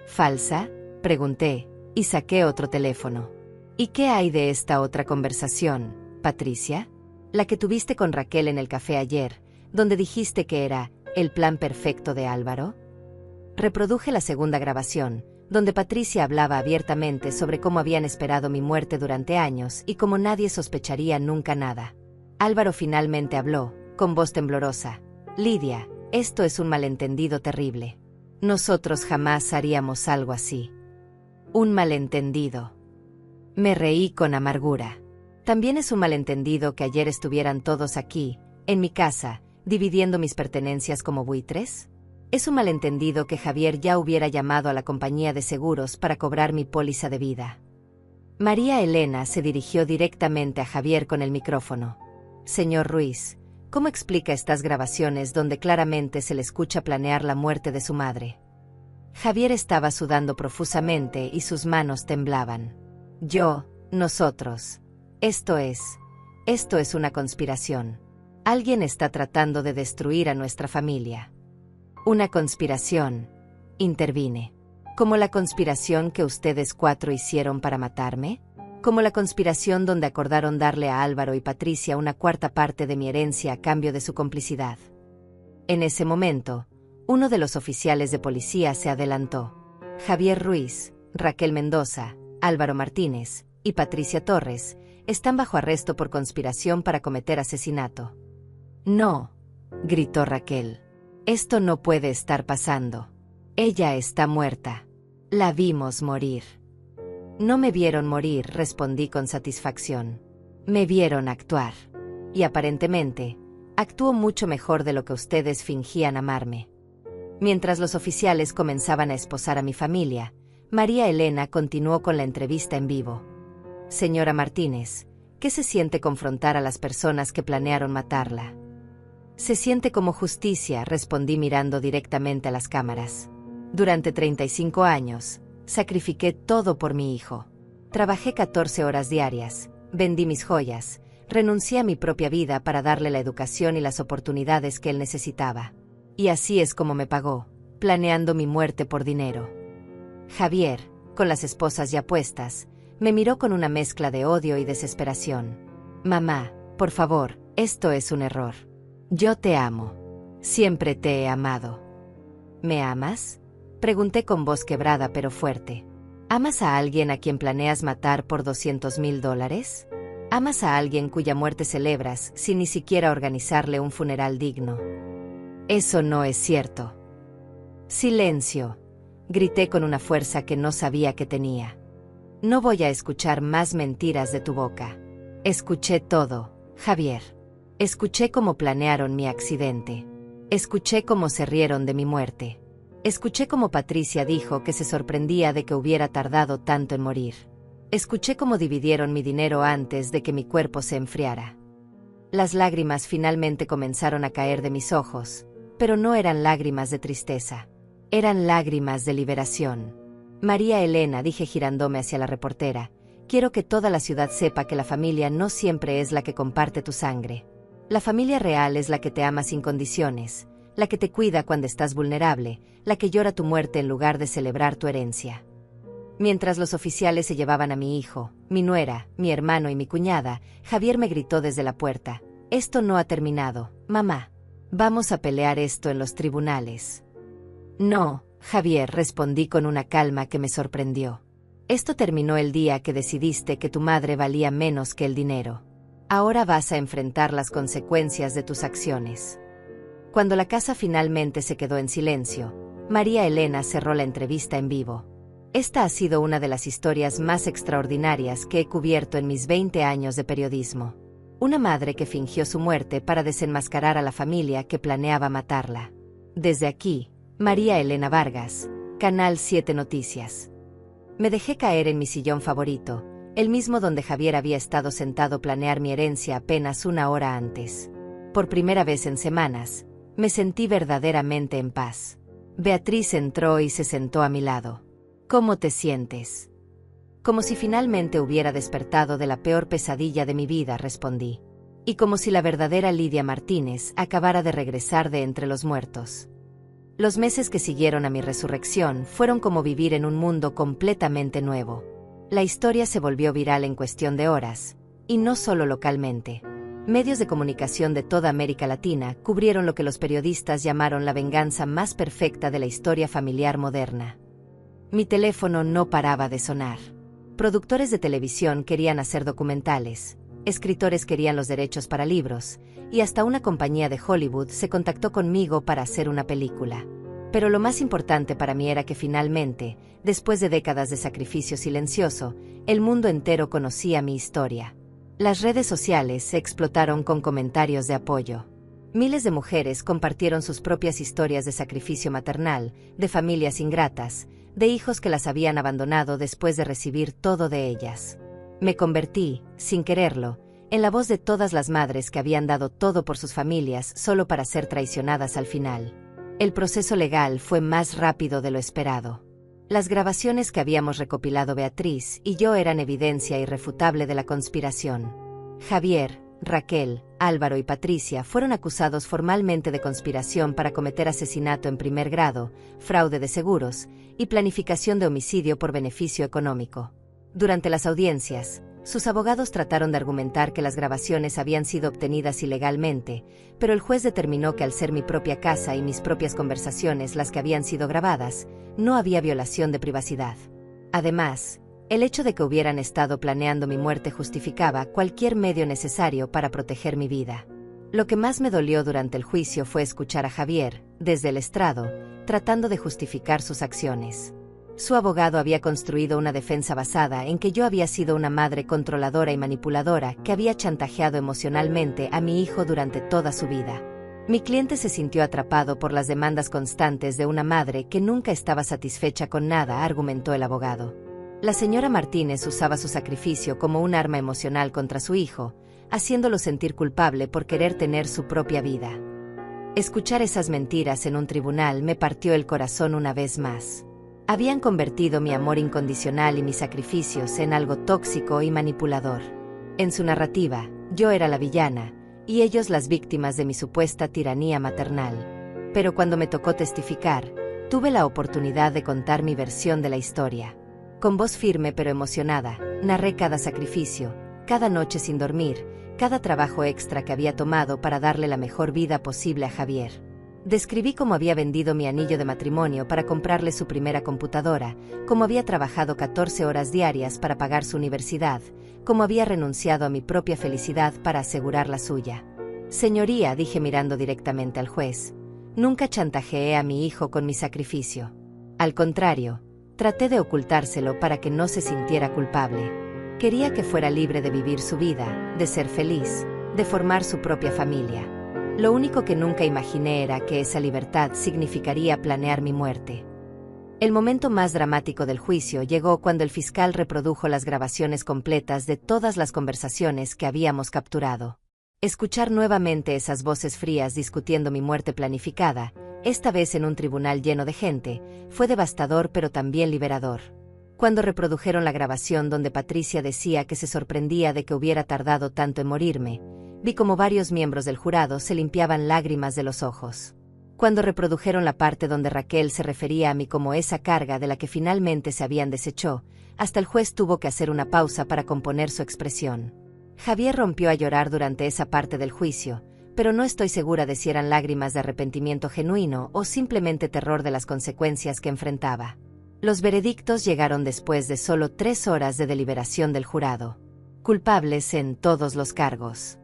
[SPEAKER 1] «¿Falsa?», pregunté, y saqué otro teléfono. «¿Y qué hay de esta otra conversación, Patricia? La que tuviste con Raquel en el café ayer, donde dijiste que era el plan perfecto de Álvaro». Reproduje la segunda grabación, donde Patricia hablaba abiertamente sobre cómo habían esperado mi muerte durante años y cómo nadie sospecharía nunca nada. Álvaro finalmente habló, con voz temblorosa. «Lidia, esto es un malentendido terrible. Nosotros jamás haríamos algo así». «Un malentendido». Me reí con amargura. «También es un malentendido que ayer estuvieran todos aquí, en mi casa, dividiendo mis pertenencias como buitres. Es un malentendido que Javier ya hubiera llamado a la compañía de seguros para cobrar mi póliza de vida». María Elena se dirigió directamente a Javier con el micrófono. «Señor Ruiz, ¿cómo explica estas grabaciones donde claramente se le escucha planear la muerte de su madre?» Javier estaba sudando profusamente y sus manos temblaban. Nosotros. Esto es una conspiración. Alguien está tratando de destruir a nuestra familia». «Una conspiración», intervine. «¿Como la conspiración que ustedes 4 hicieron para matarme? ¿Como la conspiración donde acordaron darle a Álvaro y Patricia una cuarta parte de mi herencia a cambio de su complicidad?» En ese momento, uno de los oficiales de policía se adelantó. «Javier Ruiz, Raquel Mendoza, Álvaro Martínez y Patricia Torres están bajo arresto por conspiración para cometer asesinato». «No», gritó Raquel. «Esto no puede estar pasando. Ella está muerta. La vimos morir». «No me vieron morir», respondí con satisfacción. «Me vieron actuar. Y aparentemente, actuó mucho mejor de lo que ustedes fingían amarme». Mientras los oficiales comenzaban a esposar a mi familia, María Elena continuó con la entrevista en vivo. «Señora Martínez, ¿qué se siente confrontar a las personas que planearon matarla?» «Se siente como justicia», respondí mirando directamente a las cámaras. «Durante 35 años, sacrifiqué todo por mi hijo. Trabajé 14 horas diarias, vendí mis joyas, renuncié a mi propia vida para darle la educación y las oportunidades que él necesitaba. Y así es como me pagó, planeando mi muerte por dinero». Javier, con las esposas ya puestas, me miró con una mezcla de odio y desesperación. «Mamá, por favor, esto es un error. Yo te amo. Siempre te he amado». «¿Me amas?», pregunté con voz quebrada pero fuerte. «¿Amas a alguien a quien planeas matar por $200,000? ¿Amas a alguien cuya muerte celebras sin ni siquiera organizarle un funeral digno?» «Eso no es cierto». «Silencio», grité con una fuerza que no sabía que tenía. «No voy a escuchar más mentiras de tu boca. Escuché todo, Javier. Escuché cómo planearon mi accidente. Escuché cómo se rieron de mi muerte. Escuché cómo Patricia dijo que se sorprendía de que hubiera tardado tanto en morir. Escuché cómo dividieron mi dinero antes de que mi cuerpo se enfriara». Las lágrimas finalmente comenzaron a caer de mis ojos, Pero no eran lágrimas de tristeza. Eran lágrimas de liberación. María Elena, dije girándome hacia la reportera, quiero que toda la ciudad sepa que la familia no siempre es la que comparte tu sangre. La familia real es la que te ama sin condiciones, la que te cuida cuando estás vulnerable, la que llora tu muerte en lugar de celebrar tu herencia. Mientras los oficiales se llevaban a mi hijo, mi nuera, mi hermano y mi cuñada, Javier me gritó desde la puerta, esto no ha terminado, mamá. Vamos a pelear esto en los tribunales. No, Javier, respondí con una calma que me sorprendió. Esto terminó el día que decidiste que tu madre valía menos que el dinero. Ahora vas a enfrentar las consecuencias de tus acciones. Cuando la casa finalmente se quedó en silencio, María Elena cerró la entrevista en vivo. Esta ha sido una de las historias más extraordinarias que he cubierto en mis 20 años de periodismo. Una madre que fingió su muerte para desenmascarar a la familia que planeaba matarla. Desde aquí, María Elena Vargas, Canal 7 Noticias. Me dejé caer en mi sillón favorito, el mismo donde Javier había estado sentado a planear mi herencia apenas una hora antes. Por primera vez en semanas, me sentí verdaderamente en paz. Beatriz entró y se sentó a mi lado. ¿Cómo te sientes? Como si finalmente hubiera despertado de la peor pesadilla de mi vida, respondí. Y como si la verdadera Lidia Martínez acabara de regresar de entre los muertos. Los meses que siguieron a mi resurrección fueron como vivir en un mundo completamente nuevo. La historia se volvió viral en cuestión de horas, y no solo localmente. Medios de comunicación de toda América Latina cubrieron lo que los periodistas llamaron la venganza más perfecta de la historia familiar moderna. Mi teléfono no paraba de sonar. Productores de televisión querían hacer documentales, escritores querían los derechos para libros, y hasta una compañía de Hollywood se contactó conmigo para hacer una película. Pero lo más importante para mí era que finalmente, después de décadas de sacrificio silencioso, el mundo entero conocía mi historia. Las redes sociales se explotaron con comentarios de apoyo. Miles de mujeres compartieron sus propias historias de sacrificio maternal, de familias ingratas, de hijos que las habían abandonado después de recibir todo de ellas. Me convertí, sin quererlo, en la voz de todas las madres que habían dado todo por sus familias solo para ser traicionadas al final. El proceso legal fue más rápido de lo esperado. Las grabaciones que habíamos recopilado Beatriz y yo eran evidencia irrefutable de la conspiración. Javier, Raquel, Álvaro y Patricia fueron acusados formalmente de conspiración para cometer asesinato en primer grado, fraude de seguros y planificación de homicidio por beneficio económico. Durante las audiencias, sus abogados trataron de argumentar que las grabaciones habían sido obtenidas ilegalmente, pero el juez determinó que al ser mi propia casa y mis propias conversaciones las que habían sido grabadas, no había violación de privacidad. Además, el hecho de que hubieran estado planeando mi muerte justificaba cualquier medio necesario para proteger mi vida. Lo que más me dolió durante el juicio fue escuchar a Javier, desde el estrado, tratando de justificar sus acciones. Su abogado había construido una defensa basada en que yo había sido una madre controladora y manipuladora que había chantajeado emocionalmente a mi hijo durante toda su vida. Mi cliente se sintió atrapado por las demandas constantes de una madre que nunca estaba satisfecha con nada, argumentó el abogado. La señora Martínez usaba su sacrificio como un arma emocional contra su hijo, haciéndolo sentir culpable por querer tener su propia vida. Escuchar esas mentiras en un tribunal me partió el corazón una vez más. Habían convertido mi amor incondicional y mis sacrificios en algo tóxico y manipulador. En su narrativa, yo era la villana, y ellos las víctimas de mi supuesta tiranía maternal. Pero cuando me tocó testificar, tuve la oportunidad de contar mi versión de la historia. Con voz firme pero emocionada, narré cada sacrificio, cada noche sin dormir, cada trabajo extra que había tomado para darle la mejor vida posible a Javier. Describí cómo había vendido mi anillo de matrimonio para comprarle su primera computadora, cómo había trabajado 14 horas diarias para pagar su universidad, cómo había renunciado a mi propia felicidad para asegurar la suya. Señoría, dije mirando directamente al juez, nunca chantajeé a mi hijo con mi sacrificio. Al contrario, traté de ocultárselo para que no se sintiera culpable. Quería que fuera libre de vivir su vida, de ser feliz, de formar su propia familia. Lo único que nunca imaginé era que esa libertad significaría planear mi muerte. El momento más dramático del juicio llegó cuando el fiscal reprodujo las grabaciones completas de todas las conversaciones que habíamos capturado. Escuchar nuevamente esas voces frías discutiendo mi muerte planificada, esta vez en un tribunal lleno de gente, fue devastador pero también liberador. Cuando reprodujeron la grabación donde Patricia decía que se sorprendía de que hubiera tardado tanto en morirme, vi como varios miembros del jurado se limpiaban lágrimas de los ojos. Cuando reprodujeron la parte donde Raquel se refería a mí como esa carga de la que finalmente se habían deshecho, hasta el juez tuvo que hacer una pausa para componer su expresión. Javier rompió a llorar durante esa parte del juicio, pero no estoy segura de si eran lágrimas de arrepentimiento genuino o simplemente terror de las consecuencias que enfrentaba. Los veredictos llegaron después de solo 3 horas de deliberación del jurado. Culpables en todos los cargos.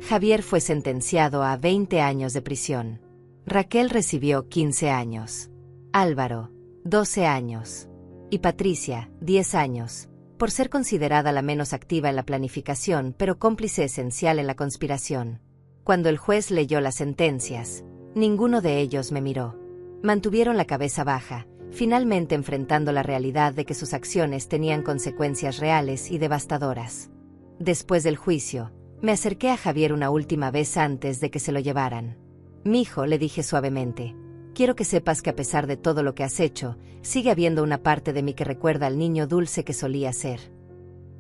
[SPEAKER 1] Javier fue sentenciado a 20 años de prisión. Raquel recibió 15 años. Álvaro, 12 años. Y Patricia, 10 años, por ser considerada la menos activa en la planificación pero cómplice esencial en la conspiración. Cuando el juez leyó las sentencias, ninguno de ellos me miró. Mantuvieron la cabeza baja, finalmente enfrentando la realidad de que sus acciones tenían consecuencias reales y devastadoras. Después del juicio, me acerqué a Javier una última vez antes de que se lo llevaran. «Mijo», le dije suavemente, «quiero que sepas que a pesar de todo lo que has hecho, sigue habiendo una parte de mí que recuerda al niño dulce que solía ser».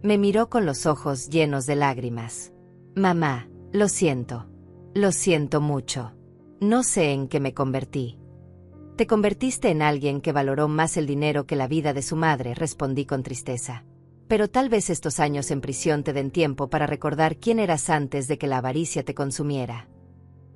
[SPEAKER 1] Me miró con los ojos llenos de lágrimas. «Mamá, lo siento. Lo siento mucho. No sé en qué me convertí». «Te convertiste en alguien que valoró más el dinero que la vida de su madre», respondí con tristeza. «Pero tal vez estos años en prisión te den tiempo para recordar quién eras antes de que la avaricia te consumiera».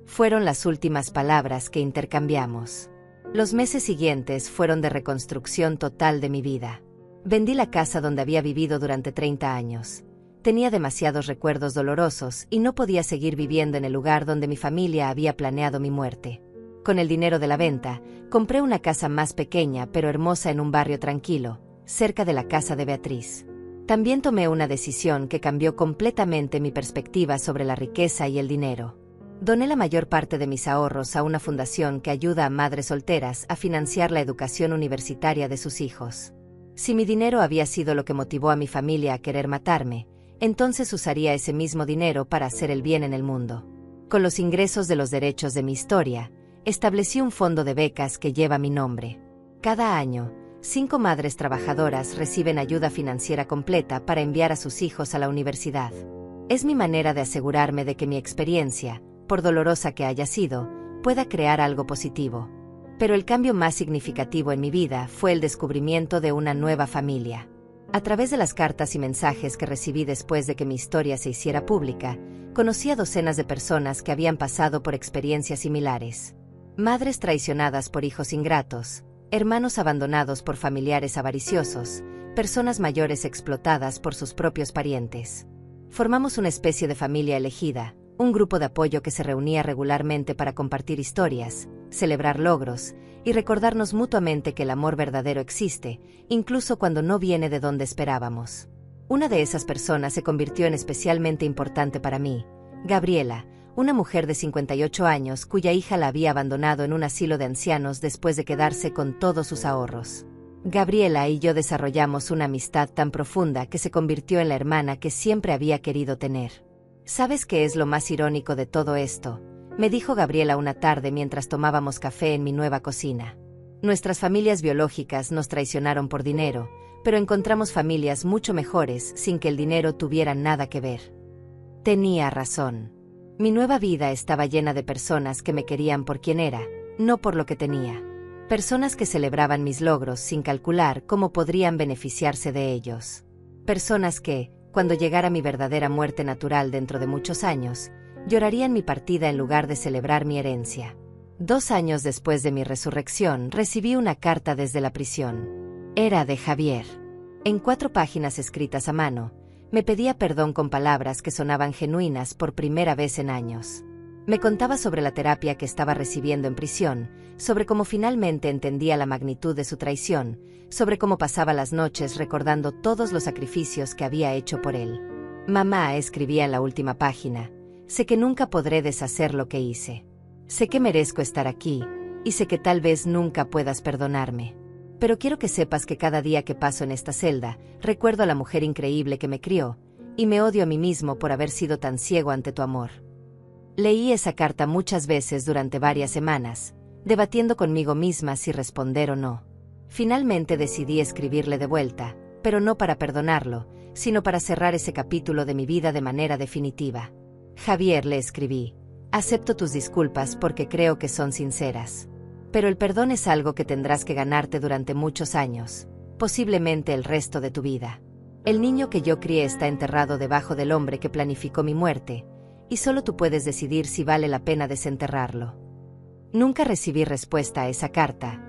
[SPEAKER 1] Fueron las últimas palabras que intercambiamos. Los meses siguientes fueron de reconstrucción total de mi vida. Vendí la casa donde había vivido durante 30 años. Tenía demasiados recuerdos dolorosos y no podía seguir viviendo en el lugar donde mi familia había planeado mi muerte. Con el dinero de la venta, compré una casa más pequeña pero hermosa en un barrio tranquilo, cerca de la casa de Beatriz. También tomé una decisión que cambió completamente mi perspectiva sobre la riqueza y el dinero. Doné la mayor parte de mis ahorros a una fundación que ayuda a madres solteras a financiar la educación universitaria de sus hijos. Si mi dinero había sido lo que motivó a mi familia a querer matarme, entonces usaría ese mismo dinero para hacer el bien en el mundo. Con los ingresos de los derechos de mi historia, establecí un fondo de becas que lleva mi nombre. Cada año, 5 madres trabajadoras reciben ayuda financiera completa para enviar a sus hijos a la universidad. Es mi manera de asegurarme de que mi experiencia, por dolorosa que haya sido, pueda crear algo positivo. Pero el cambio más significativo en mi vida fue el descubrimiento de una nueva familia. A través de las cartas y mensajes que recibí después de que mi historia se hiciera pública, conocí a docenas de personas que habían pasado por experiencias similares. Madres traicionadas por hijos ingratos, hermanos abandonados por familiares avariciosos, personas mayores explotadas por sus propios parientes. Formamos una especie de familia elegida, un grupo de apoyo que se reunía regularmente para compartir historias, celebrar logros y recordarnos mutuamente que el amor verdadero existe, incluso cuando no viene de donde esperábamos. Una de esas personas se convirtió en especialmente importante para mí, Gabriela, una mujer de 58 años cuya hija la había abandonado en un asilo de ancianos después de quedarse con todos sus ahorros. Gabriela y yo desarrollamos una amistad tan profunda que se convirtió en la hermana que siempre había querido tener. ¿Sabes qué es lo más irónico de todo esto?, me dijo Gabriela una tarde mientras tomábamos café en mi nueva cocina. Nuestras familias biológicas nos traicionaron por dinero, pero encontramos familias mucho mejores sin que el dinero tuviera nada que ver. Tenía razón. Mi nueva vida estaba llena de personas que me querían por quien era, no por lo que tenía. Personas que celebraban mis logros sin calcular cómo podrían beneficiarse de ellos. Personas que, cuando llegara mi verdadera muerte natural dentro de muchos años, llorarían mi partida en lugar de celebrar mi herencia. 2 años después de mi resurrección, recibí una carta desde la prisión. Era de Javier. En 4 páginas escritas a mano, me pedía perdón con palabras que sonaban genuinas por primera vez en años. Me contaba sobre la terapia que estaba recibiendo en prisión, sobre cómo finalmente entendía la magnitud de su traición, sobre cómo pasaba las noches recordando todos los sacrificios que había hecho por él. Mamá, escribía en la última página, sé que nunca podré deshacer lo que hice. Sé que merezco estar aquí, y sé que tal vez nunca puedas perdonarme. Pero quiero que sepas que cada día que paso en esta celda, recuerdo a la mujer increíble que me crió, y me odio a mí mismo por haber sido tan ciego ante tu amor. Leí esa carta muchas veces durante varias semanas, debatiendo conmigo misma si responder o no. Finalmente decidí escribirle de vuelta, pero no para perdonarlo, sino para cerrar ese capítulo de mi vida de manera definitiva. Javier, le escribí, acepto tus disculpas porque creo que son sinceras. Pero el perdón es algo que tendrás que ganarte durante muchos años, posiblemente el resto de tu vida. El niño que yo crié está enterrado debajo del hombre que planificó mi muerte, y solo tú puedes decidir si vale la pena desenterrarlo. Nunca recibí respuesta a esa carta,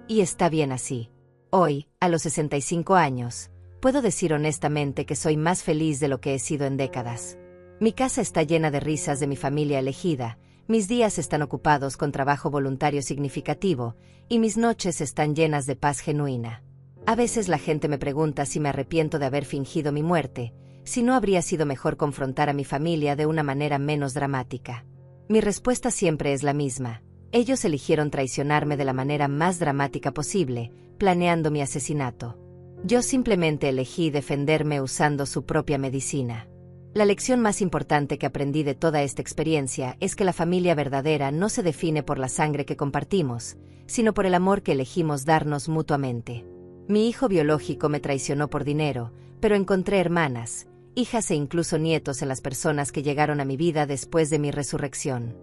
[SPEAKER 1] y está bien así. Hoy, a los 65 años, puedo decir honestamente que soy más feliz de lo que he sido en décadas. Mi casa está llena de risas de mi familia elegida, mis días están ocupados con trabajo voluntario significativo, y mis noches están llenas de paz genuina. A veces la gente me pregunta si me arrepiento de haber fingido mi muerte, si no habría sido mejor confrontar a mi familia de una manera menos dramática. Mi respuesta siempre es la misma. Ellos eligieron traicionarme de la manera más dramática posible, planeando mi asesinato. Yo simplemente elegí defenderme usando su propia medicina. La lección más importante que aprendí de toda esta experiencia es que la familia verdadera no se define por la sangre que compartimos, sino por el amor que elegimos darnos mutuamente. Mi hijo biológico me traicionó por dinero, pero encontré hermanas, hijas e incluso nietos en las personas que llegaron a mi vida después de mi resurrección.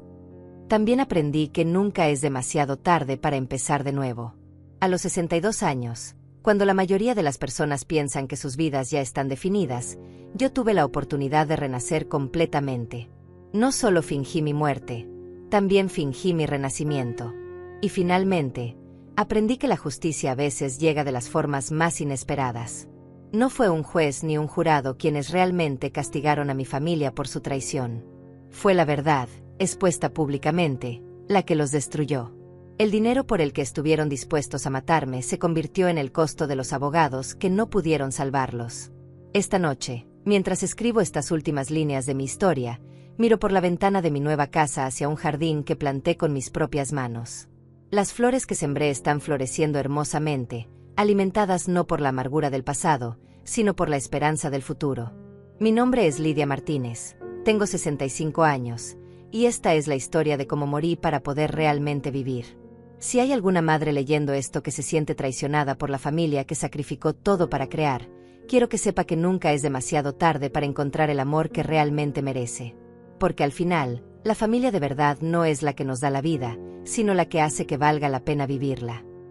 [SPEAKER 1] También aprendí que nunca es demasiado tarde para empezar de nuevo. A los 62 años, cuando la mayoría de las personas piensan que sus vidas ya están definidas, yo tuve la oportunidad de renacer completamente. No solo fingí mi muerte, también fingí mi renacimiento. Y finalmente, aprendí que la justicia a veces llega de las formas más inesperadas. No fue un juez ni un jurado quienes realmente castigaron a mi familia por su traición. Fue la verdad, expuesta públicamente, la que los destruyó. El dinero por el que estuvieron dispuestos a matarme se convirtió en el costo de los abogados que no pudieron salvarlos. Esta noche, mientras escribo estas últimas líneas de mi historia, miro por la ventana de mi nueva casa hacia un jardín que planté con mis propias manos. Las flores que sembré están floreciendo hermosamente, alimentadas no por la amargura del pasado, sino por la esperanza del futuro. Mi nombre es Lidia Martínez, tengo 65 años, y esta es la historia de cómo morí para poder realmente vivir. Si hay alguna madre leyendo esto que se siente traicionada por la familia que sacrificó todo para crear, quiero que sepa que nunca es demasiado tarde para encontrar el amor que realmente merece. Porque al final, la familia de verdad no es la que nos da la vida, sino la que hace que valga la pena vivirla.